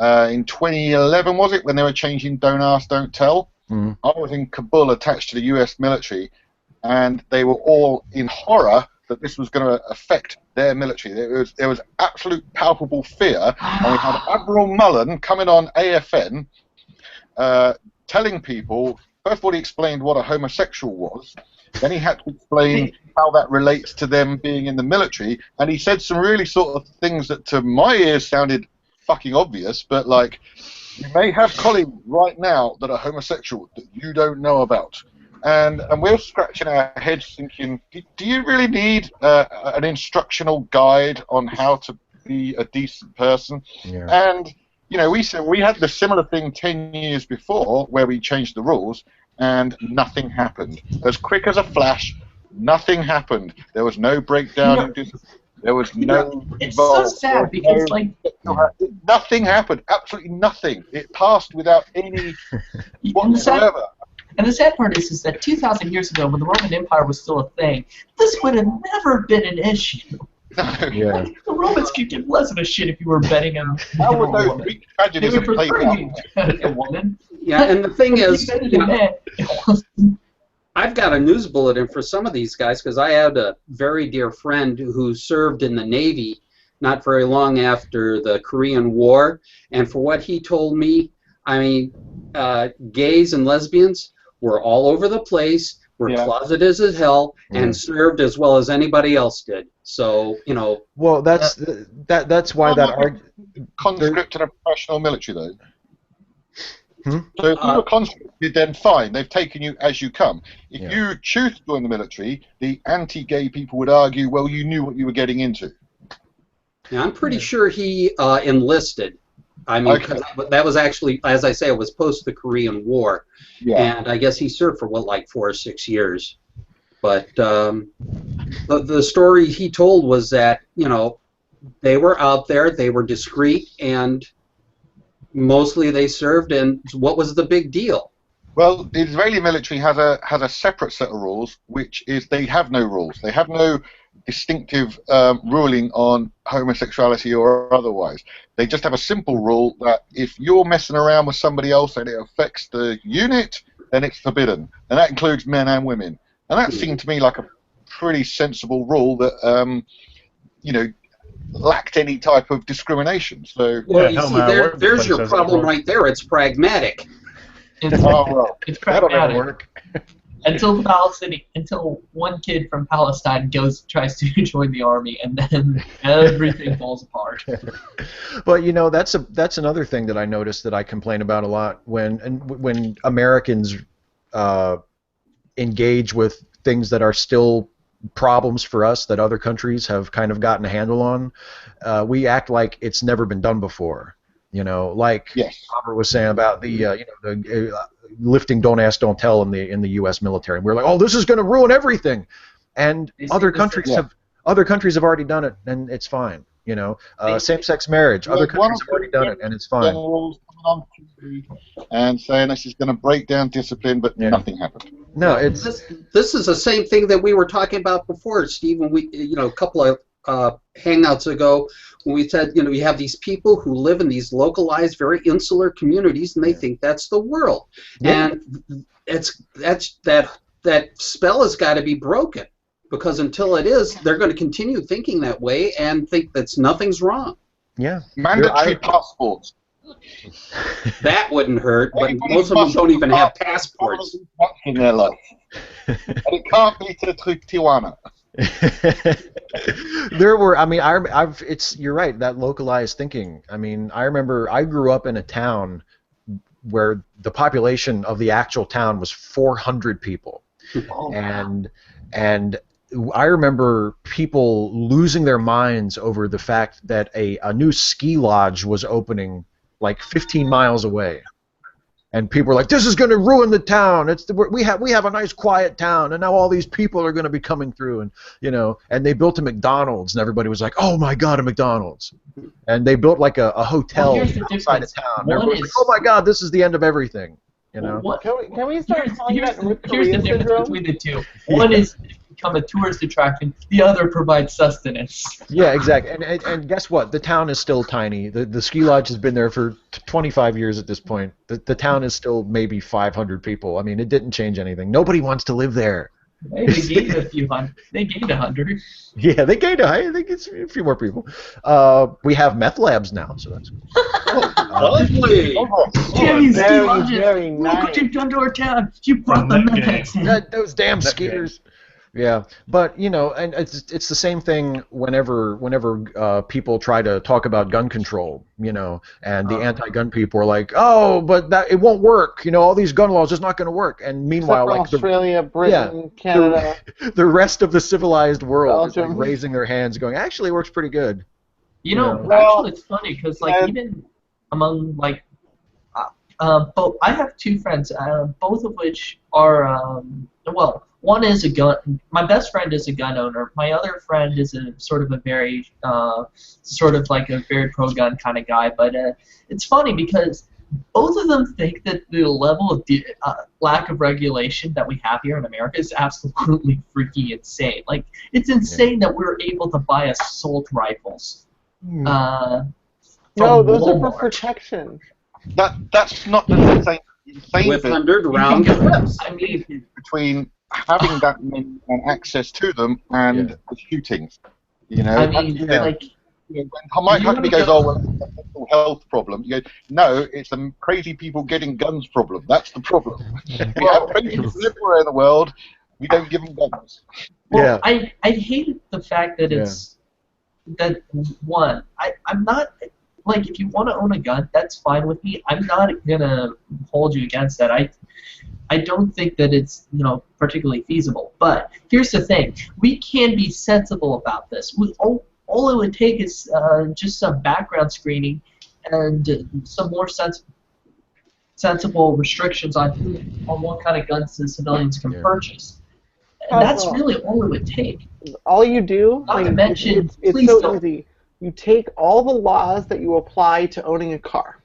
in 2011 was it, when they were changing Don't Ask, Don't Tell, I was in Kabul attached to the U.S. military, and they were all in horror that this was going to affect their military. There was absolute palpable fear, and we had Admiral Mullen coming on AFN. Telling people first of all, he explained what a homosexual was. Then he had to explain how that relates to them being in the military, and he said some really sort of things that to my ears sounded fucking obvious, but like, you may have colleagues right now that are homosexual that you don't know about. And we're scratching our heads thinking, do you really need an instructional guide on how to be a decent person? Yeah. And, you know, we said we had the similar thing 10 years before where we changed the rules and nothing happened. As quick as a flash, nothing happened. There was no breakdown. There was no. It's so sad because, nothing happened. Absolutely nothing. It passed without any whatsoever. And the sad part is that 2,000 years ago, when the Roman Empire was still a thing, this would have never been an issue. No. Yeah. Like, the Romans could give less of a shit if you were betting on How would those Greek tragedies have played out? A woman. Yeah, and the thing is, you I've got a news bulletin for some of these guys because I had a very dear friend who served in the Navy not very long after the Korean War, and for what he told me, I mean, gays and lesbians were all over the place, were closeted as hell, and served as well as anybody else did. So, you know. Well, that's why that conscript in a professional military, though. So if you were conscripted, then fine, they've taken you as you come. If you choose to join the military, the anti-gay people would argue, well, you knew what you were getting into. Yeah, I'm pretty sure he enlisted. I mean, that was actually, as I say, it was post the Korean War, and I guess he served for like 4 or 6 years. But the story he told was that, you know, they were out there, they were discreet, and mostly they served, and what was the big deal? Well, the Israeli military has a separate set of rules, which is they have no rules. They have no distinctive ruling on homosexuality or otherwise. They just have a simple rule that if you're messing around with somebody else and it affects the unit, then it's forbidden. And that includes men and women. And that seemed to me like a pretty sensible rule that, you know, lacked any type of discrimination. So, well, you see, there's your problem right there. It's pragmatic. It's pragmatic. Until one kid from Palestine tries to join the army, and then everything falls apart. But you know, that's another thing that I noticed that I complain about a lot when Americans engage with things that are still problems for us that other countries have kind of gotten a handle on. We act like it's never been done before. You know, like Robert was saying about the lifting "Don't Ask, Don't Tell" in the U.S. military. And we're like, oh, this is going to ruin everything, and other countries have already done it, and it's fine. You know, same-sex marriage, other countries have already done it, and it's fine. And saying this is going to break down discipline, but nothing happened. No, it's this is the same thing that we were talking about before, Steve. When we, you know, a couple of hangouts ago, when we said, you know, you have these people who live in these localized, very insular communities, and they think that's the world, and that spell has got to be broken, because until it is, they're going to continue thinking that way and think that nothing's wrong. Yeah, mandatory passports. That wouldn't hurt, but most of them don't even have passports in their life. And it can't be to Tijuana. There were, I mean, you're right, that localized thinking. I mean, I remember I grew up in a town where the population of the actual town was 400 people, and I remember people losing their minds over the fact that a new ski lodge was opening like 15 miles away. And people were like, "This is going to ruin the town. We have a nice quiet town, and now all these people are going to be coming through." And you know, and they built a McDonald's, and everybody was like, "Oh my God, a McDonald's!" And they built like a hotel outside of town. And everybody was like, "Oh my God, this is the end of everything." You know. Can we start calling that North Here's the Korea difference syndrome? between the two. One is become a tourist attraction. The other provides sustenance. Yeah, exactly. And guess what? The town is still tiny. The ski lodge has been there for 25 years at this point. The town is still maybe 500 people. I mean, it didn't change anything. Nobody wants to live there. Hey, they gained a few hundred. They gained 100. Yeah, they gained I think it's a few more people. We have meth labs now, so that's cool. Lovely. Jimmy, Steve Very, Hodges, very look nice. what you've done to our town. You brought the medics in. Those damn That skeeters. Yeah, but you know, and it's the same thing whenever people try to talk about gun control, you know, and the anti-gun people are like, oh, but that it won't work, you know, all these gun laws just not going to work, and meanwhile, Except for like Australia, Britain, Canada. the rest of the civilized world is like Belgium. raising their hands, going, actually, it works pretty good. You know, Well, actually, it's funny because like yeah. even among like, both I have two friends, both of which are well, one is a gun. My best friend is a gun owner. My other friend is a sort of a very sort of like a very pro-gun kind of guy. But it's funny because both of them think that the level of lack of regulation that we have here in America is absolutely freaking insane. Like it's insane that we're able to buy assault rifles. No, from those are for Walmart. protection. That's not the same With bit 100 round clips. I mean, between having that many and access to them and the shootings. You know, I mean, like. when Mike Huckabee goes, oh, well, it's a mental health problem. You go, no, it's the crazy people getting guns problem. That's the problem. We have crazy people everywhere in the world. We don't give them guns. Well, I hate the fact that it's that one. I'm not like if you want to own a gun, that's fine with me. I'm not gonna hold you against that. I don't think that it's particularly feasible. But here's the thing: we can be sensible about this. All it would take is just some background screening and some more sensible restrictions on what kind of guns the civilians can purchase. And that's really all it would take. All you do, Not to mention, it's please so don't. easy. You take all the laws that you apply to owning a car,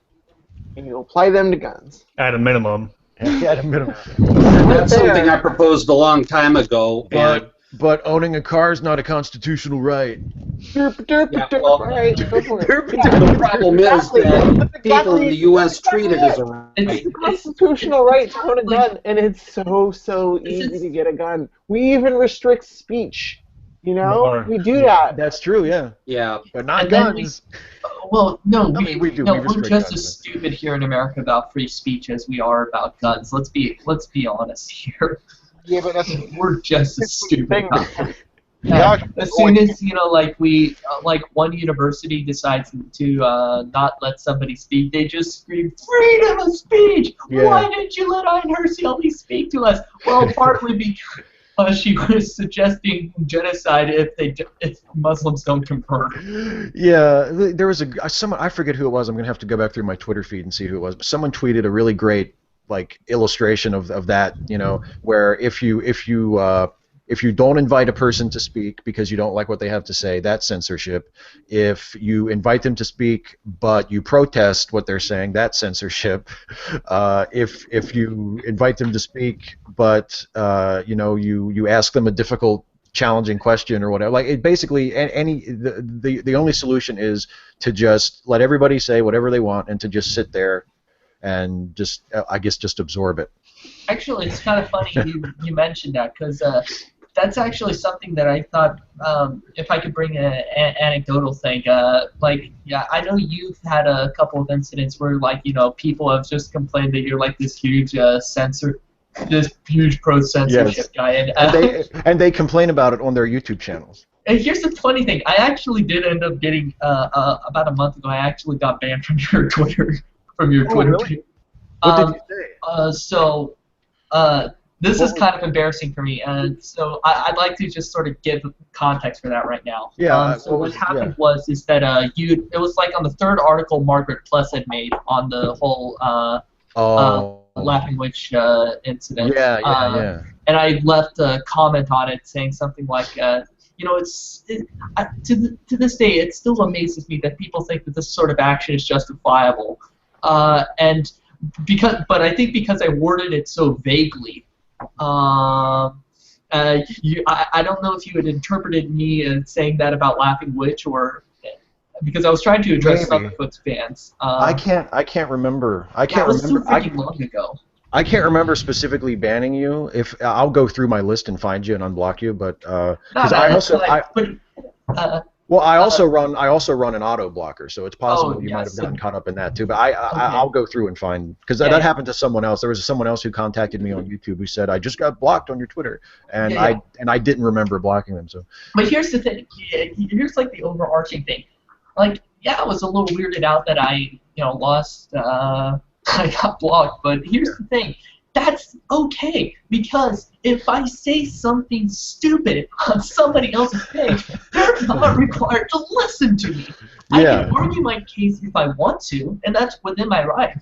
and you apply them to guns. At a minimum. At a minimum. That's something I proposed a long time ago. But owning a car is not a constitutional right. All right, go for it. The problem is that people in the U.S. treat it as a right. It's a constitutional right to own a gun, and it's so easy to get a gun. We even restrict speech. You know, we do that. That's true, yeah. Yeah. But not And then guns. Well, no, I mean, we do. No, We we're restrict just guns, as stupid here in America about free speech as we are about guns. Let's be honest here. Yeah, but that's We're just as stupid. About that. Yeah, As soon as like one university decides to not let somebody speak, they just scream freedom of speech. Yeah. Why didn't you let Ayn Hersey speak to us? Well, partly because she was suggesting genocide if Muslims don't convert. Yeah, there was someone, I forget who it was. I'm gonna have to go back through my Twitter feed and see who it was. But someone tweeted a really great illustration of that. Where if you don't invite a person to speak because you don't like what they have to say, that's censorship. If you invite them to speak but you protest what they're saying, that's censorship. If you invite them to speak but you ask them a difficult, challenging question or whatever, the only solution is to just let everybody say whatever they want and to just sit there and just absorb it. Actually, it's kind of funny you mentioned that because that's actually something that I thought if I could bring an anecdotal thing. I know you've had a couple of incidents where people have just complained that you're like this huge this huge pro-censorship guy, and they complain about it on their YouTube channels. And here's the funny thing: I actually did end up getting about a month ago. I actually got banned from your Twitter. Really? What did you say? This is kind of embarrassing for me, and so I'd like to just sort of give context for that right now. Yeah. So what happened is that it was like on the third article Margaret Plus had made on the whole Laughing Witch incident. Yeah. And I left a comment on it saying something like, to this day, it still amazes me that people think that this sort of action is justifiable. But I think because I worded it so vaguely, I don't know if you had interpreted me as saying that about Laughing Witch or because I was trying to address Summerfoot's fans. I can't remember. I can't remember. remember. That was so freaking long ago. I can't remember specifically banning you. If I'll go through my list and find you and unblock you, but because I also I also run an auto blocker, so it's possible you might have gotten caught up in that too. But I'll go through and find, because that happened to someone else. There was someone else who contacted me on YouTube who said, I just got blocked on your Twitter, and I didn't remember blocking them. So. But here's the thing. Here's like the overarching thing. Like, yeah, I was a little weirded out that I lost. I got blocked. But here's the thing. That's okay, because if I say something stupid on somebody else's page, they're not required to listen to me. I can argue my case if I want to, and that's within my right.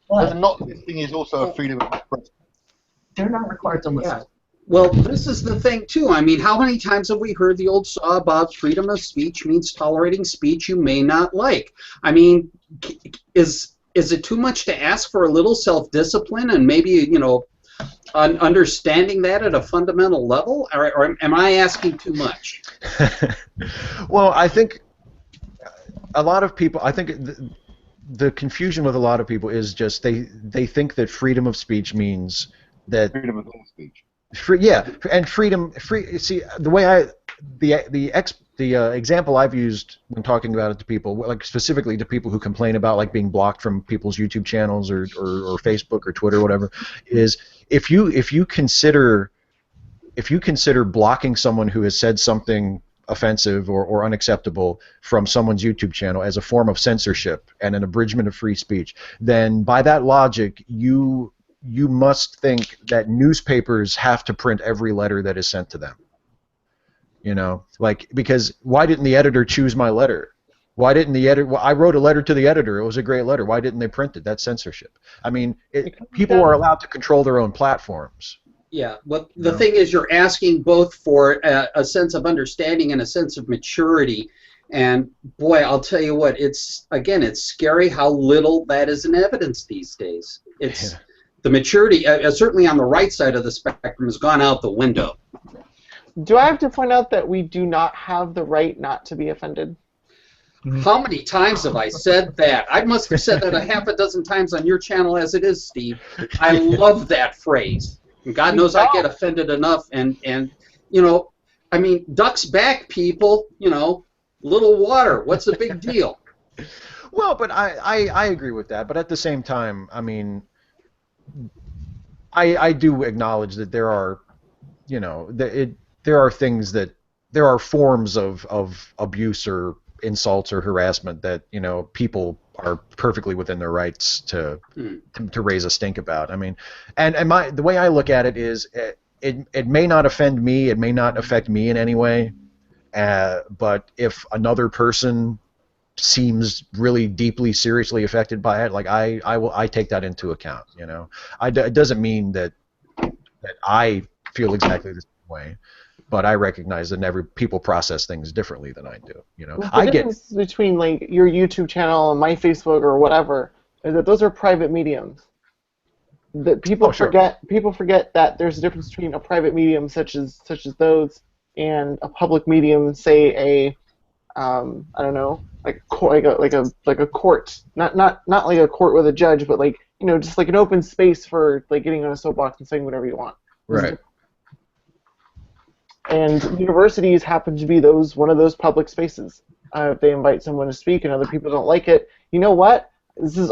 But not listening is also a freedom of expression. They're not required to listen. Yeah. Well, this is the thing, too. I mean, how many times have we heard the old saw about freedom of speech means tolerating speech you may not like? I mean, is it too much to ask for a little self-discipline and maybe, understanding that at a fundamental level? Or am I asking too much? Well, I think a lot of people, the confusion with a lot of people is just they think that freedom of speech means that... Freedom of all speech. And freedom. See, the way the example I've used when talking about it to people, like specifically to people who complain about like being blocked from people's YouTube channels or Facebook or Twitter or whatever, is if you consider blocking someone who has said something offensive or unacceptable from someone's YouTube channel as a form of censorship and an abridgment of free speech, then by that logic you must think that newspapers have to print every letter that is sent to them. Because why didn't the editor choose my letter? Why didn't the editor? Well, I wrote a letter to the editor. It was a great letter. Why didn't they print it? That's censorship. I mean, people are allowed to control their own platforms. Yeah, but the thing is, you're asking both for a sense of understanding and a sense of maturity. And boy, I'll tell you what, it's scary how little that is in evidence these days. It's the maturity, certainly on the right side of the spectrum, has gone out the window. Do I have to point out that we do not have the right not to be offended? How many times have I said that? I must have said that a half a dozen times on your channel as it is, Steve. I love that phrase. And God knows I get offended enough. And I mean, ducks back, people. Little water. What's the big deal? Well, but I agree with that. But at the same time, I mean, I do acknowledge that there are, there are things there are forms of abuse or insults or harassment that people are perfectly within their rights to raise a stink about. I mean, and the way I look at it is it may not offend me, it may not affect me in any way, but if another person seems really deeply, seriously affected by it, like I take that into account. It doesn't mean that I feel exactly the same way, but I recognize that people process things differently than I do. The difference between like your YouTube channel and my Facebook or whatever is that those are private mediums. That people forget that there's a difference between a private medium such as those and a public medium, say I don't know, like a court, not like a court with a judge, but like just like an open space for like getting on a soapbox and saying whatever you want. Right. And universities happen to be one of those public spaces. If they invite someone to speak and other people don't like it, you know what?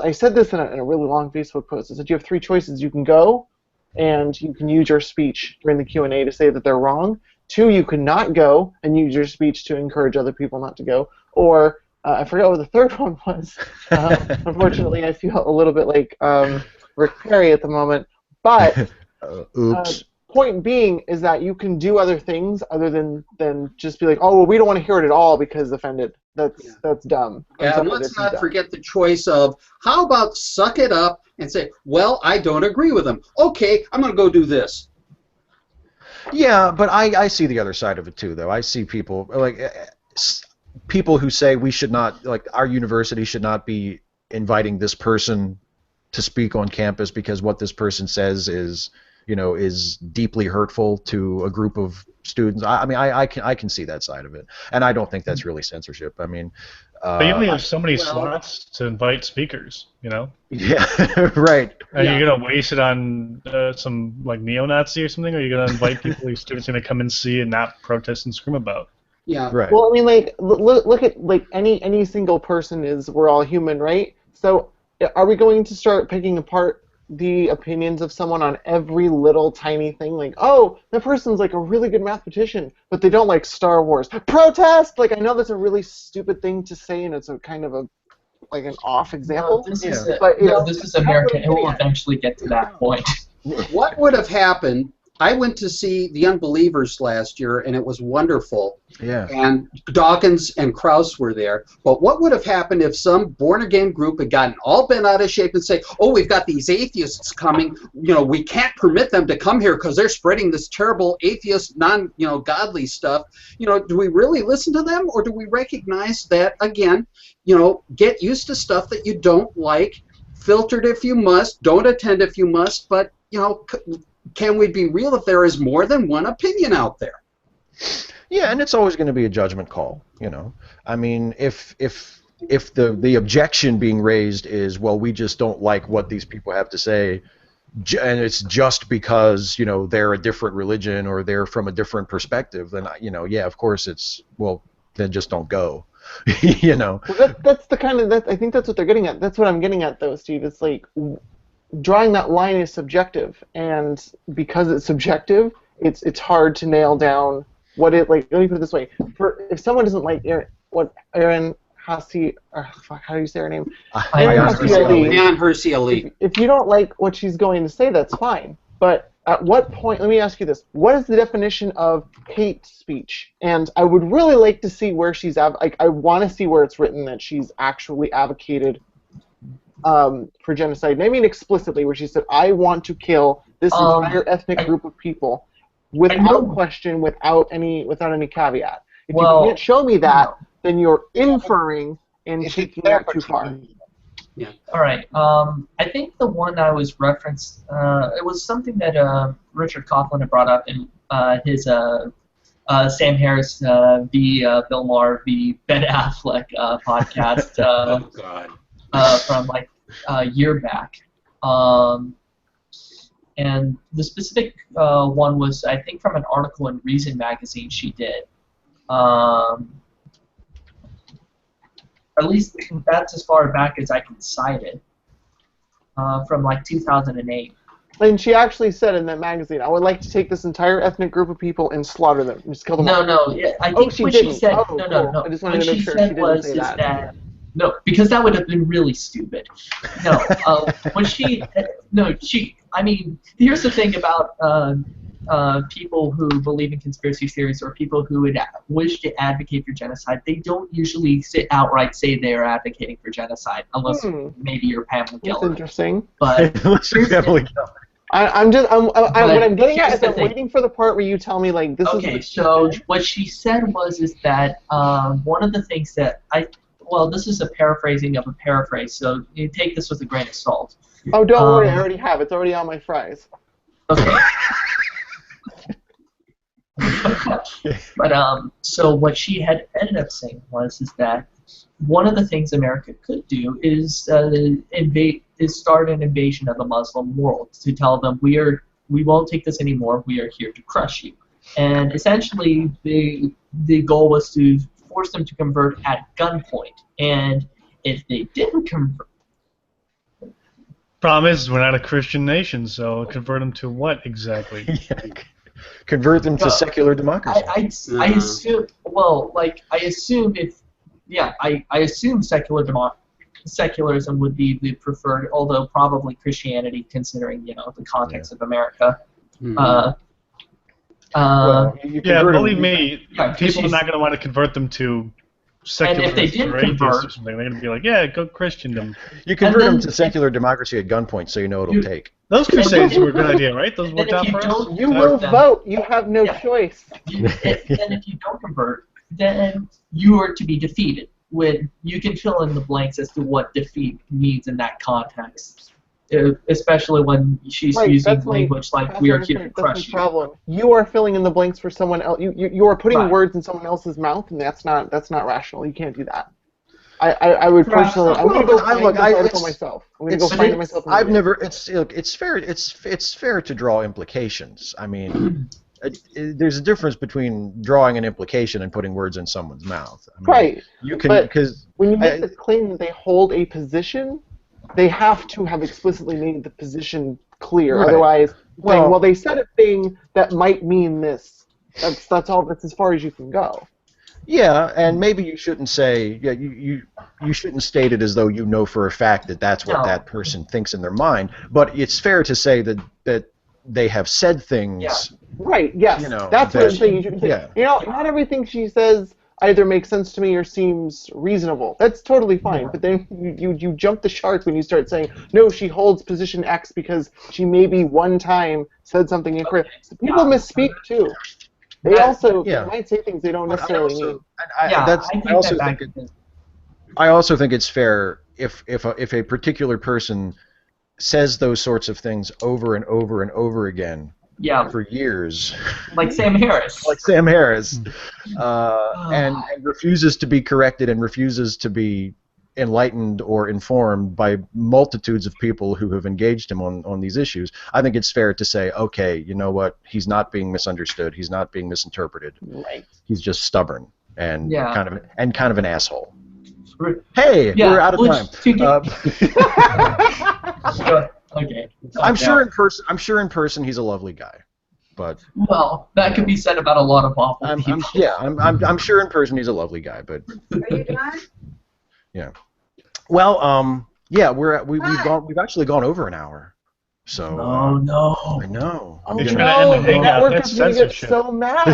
I said this in a really long Facebook post. I said you have three choices. You can go, and you can use your speech during the Q&A to say that they're wrong. 2, you can not go and use your speech to encourage other people not to go. Or I forgot what the third one was. Unfortunately, I feel a little bit like Rick Perry at the moment. But oops. Point being is that you can do other things other than just be like, oh, well, we don't want to hear it at all because offended. That's dumb. Yeah, and let's not forget the choice of how about suck it up and say, well, I don't agree with them. Okay, I'm going to go do this. Yeah, but I see the other side of it too, though. I see people who say we should not, like, our university should not be inviting this person to speak on campus because what this person says is is deeply hurtful to a group of students. I mean, I can see that side of it, and I don't think that's really censorship. I mean, But you only have so many well- slots to invite speakers, yeah, right. Are Yeah. you gonna waste it on some like neo-Nazi or something? Or are you gonna invite people who students are gonna come and see and not protest and scream about? Yeah. Right. Well, I mean, like, look at like any single person is. We're all human, right? So, are we going to start picking apart the opinions of someone on every little tiny thing? Like, oh, that person's like a really good mathematician, but they don't like Star Wars. Protest! Like, I know that's a really stupid thing to say, and it's a kind of like an off example. This Yeah. is this is That's America. what I'm It will getting at. eventually get to that point. What would have happened? I went to see The Unbelievers last year, and it was wonderful. Yeah. And Dawkins and Krauss were there. But what would have happened if some born-again group had gotten all bent out of shape and say, oh, we've got these atheists coming, we can't permit them to come here because they're spreading this terrible atheist, godly stuff. Do we really listen to them, or do we recognize that, again, get used to stuff that you don't like, filtered if you must, don't attend if you must, but, can we be real if there is more than one opinion out there? Yeah, and it's always going to be a judgment call. I mean, if the objection being raised is, well, we just don't like what these people have to say, and it's just because they're a different religion or they're from a different perspective, then yeah, of course it's, well, then just don't go. Well, that's the kind of I think that's what they're getting at. That's what I'm getting at, though, Steve. It's like drawing that line is subjective, and because it's subjective, it's hard to nail down what it like. Let me put it this way: if someone doesn't like Erin Hasi, how do you say her name? Ayaan Hirsi Ali. If you don't like what she's going to say, that's fine. But at what point? Let me ask you this: what is the definition of hate speech? And I would really like to see where she's I want to see where it's written that she's actually advocated for genocide. And I mean explicitly, where she said, "I want to kill this entire ethnic group of people without question, without any caveat." If you can't show me that, then you're inferring and taking that too far. Yeah. All right. I think the one I was referenced, it was something that Richard Coughlin had brought up in his Sam Harris v. Bill Maher v. Ben Affleck podcast Oh, God. from like a year back. And the specific one was, I think, from an article in Reason magazine she did. At least that's as far back as I can cite it, from like 2008. And she actually said in that magazine, "I would like to take this entire ethnic group of people and slaughter them, just kill them all." No, yeah, I think she what didn't. she said. Oh, No. cool. I just wanted What to make she sure said she didn't was say is that. no, because that would have been really stupid. No, when she, I mean, here's the thing about people who believe in conspiracy theories or people who would wish to advocate for genocide. They don't usually outright say they're advocating for genocide, unless maybe you're Pamela That's Geller. interesting. But Unless you're Pamela Geller. what I'm getting at here's is the I'm thing. waiting for the part where you tell me, like, this is Okay, what she so said. what she said is that one of the things that this is a paraphrasing of a paraphrase, so you take this with a grain of salt. Oh, don't worry, I already have. It's already on my fries. Okay. But so what she had ended up saying is that one of the things America could do is start an invasion of the Muslim world, to tell them we won't take this anymore. We are here to crush you. And essentially, the goal was to force them to convert at gunpoint. And if they didn't convert, Problem is, we're not a Christian nation, so convert them to what exactly? Convert them to secular democracy. I assume. Well, like I assume I assume secularism would be the preferred, although probably Christianity, considering the context of America. Well, you Yeah, convert believe them- me, Yeah, people are not going to want to convert them to secular if they didn't or atheists convert- or something. They're going to be like, yeah, go Christendom. You convert then- them to secular democracy at gunpoint, so you know it'll take. Those crusades were a good idea, right? Those And worked if out you for us. don't- You Convert will them. vote. You have no Yeah. choice. And if you don't convert, then you are to be defeated. When you can fill in the blanks as to what defeat means in that context. especially when she's using language like "we are here to crush you." Problem. You are filling in the blanks for someone else. You are putting words in someone else's mouth, and that's not rational. You can't do that. I would personally. I'm going to go find this article myself. I'm going to go find it myself. I've never. It's fair. It's fair to draw implications. I mean. There's a difference between drawing an implication and putting words in someone's mouth. I mean, right. You can because when you make the claim that they hold a position, they have to have explicitly made the position clear. Right. Otherwise, well, they said a thing that might mean this. That's all. That's as far as you can go. Yeah, and maybe you shouldn't say. Yeah, you shouldn't state it as though you know for a fact that that's what that person thinks in their mind. But it's fair to say that they have said things. Yeah. Right. Yes. That's what I'm saying. You shouldn't say. Yeah. Not everything she says either makes sense to me or seems reasonable. That's totally fine. But then you jump the shark when you start saying, no, she holds position X because she maybe one time said something incorrect. People misspeak too. They also might say things they don't necessarily mean. I also think it's fair if a particular person says those sorts of things over and over and over again for years. Like Sam Harris. And refuses to be corrected and refuses to be enlightened or informed by multitudes of people who have engaged him on these issues. I think it's fair to say, okay, you know what? He's not being misunderstood. He's not being misinterpreted. Right. He's just stubborn and kind of an asshole. Hey, we're out of time. Okay. I'm sure in person he's a lovely guy, but that could be said about a lot of awful people. I'm sure in person he's a lovely guy, but. Are you done? Yeah. Well, we've actually gone over an hour. So. Oh no. I know. You're trying to end the Hangout. That's censorship. So mad.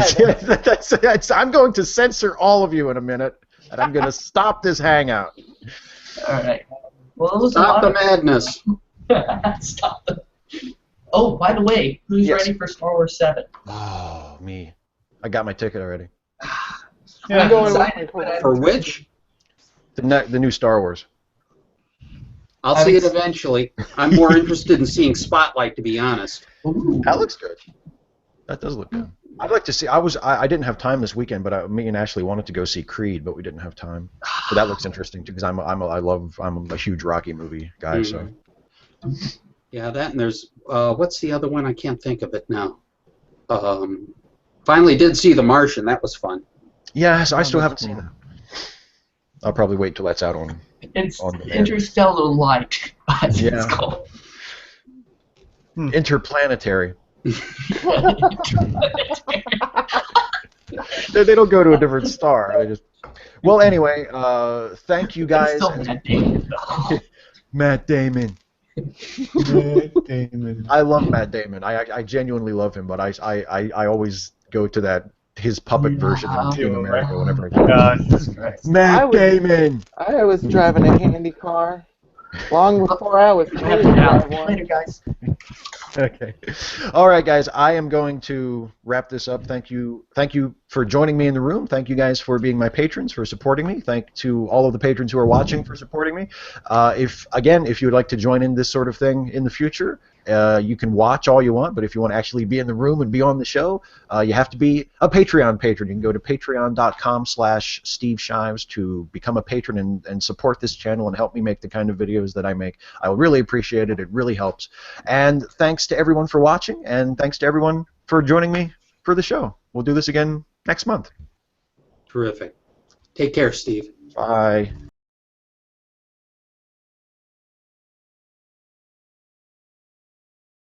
I'm going to censor all of you in a minute, and I'm going to stop this Hangout. All right. Well, it was stop the madness. Stop the. Oh, by the way, who's ready for Star Wars 7? Oh, me. I got my ticket already. I'm going for which? The new Star Wars. I'll see it eventually. I'm more interested in seeing Spotlight, to be honest. Ooh. That looks good. That does look good. I'd like to see. I didn't have time this weekend, but me and Ashley wanted to go see Creed, but we didn't have time. So that looks interesting too, because I'm a huge Rocky movie guy. So. Yeah, that and there's what's the other one? I can't think of it now. Finally did see The Martian. That was fun. Yeah, so I still haven't seen that. I'll probably wait till that's out on. It's Interstellar Light. It's called. Interplanetary. They don't go to a different star. They just. Well, anyway, thank you guys. Matt Damon. Matt Damon. I love Matt Damon. I genuinely love him, but I always go to his puppet version of Team America whenever I go. Matt Damon. I was driving a handy car long before I was trained to drive one. Later, guys. Okay. All right, guys. I am going to wrap this up. Thank you for joining me in the room. Thank you guys for being my patrons, for supporting me. Thank to all of the patrons who are watching for supporting me. If you would like to join in this sort of thing in the future, you can watch all you want, but if you want to actually be in the room and be on the show, you have to be a Patreon patron. You can go to patreon.com/Steve Shives to become a patron and support this channel and help me make the kind of videos that I make. I would really appreciate it. It really helps. And thanks to everyone for watching, and thanks to everyone for joining me for the show. We'll do this again next month. Terrific. Take care, Steve. Bye.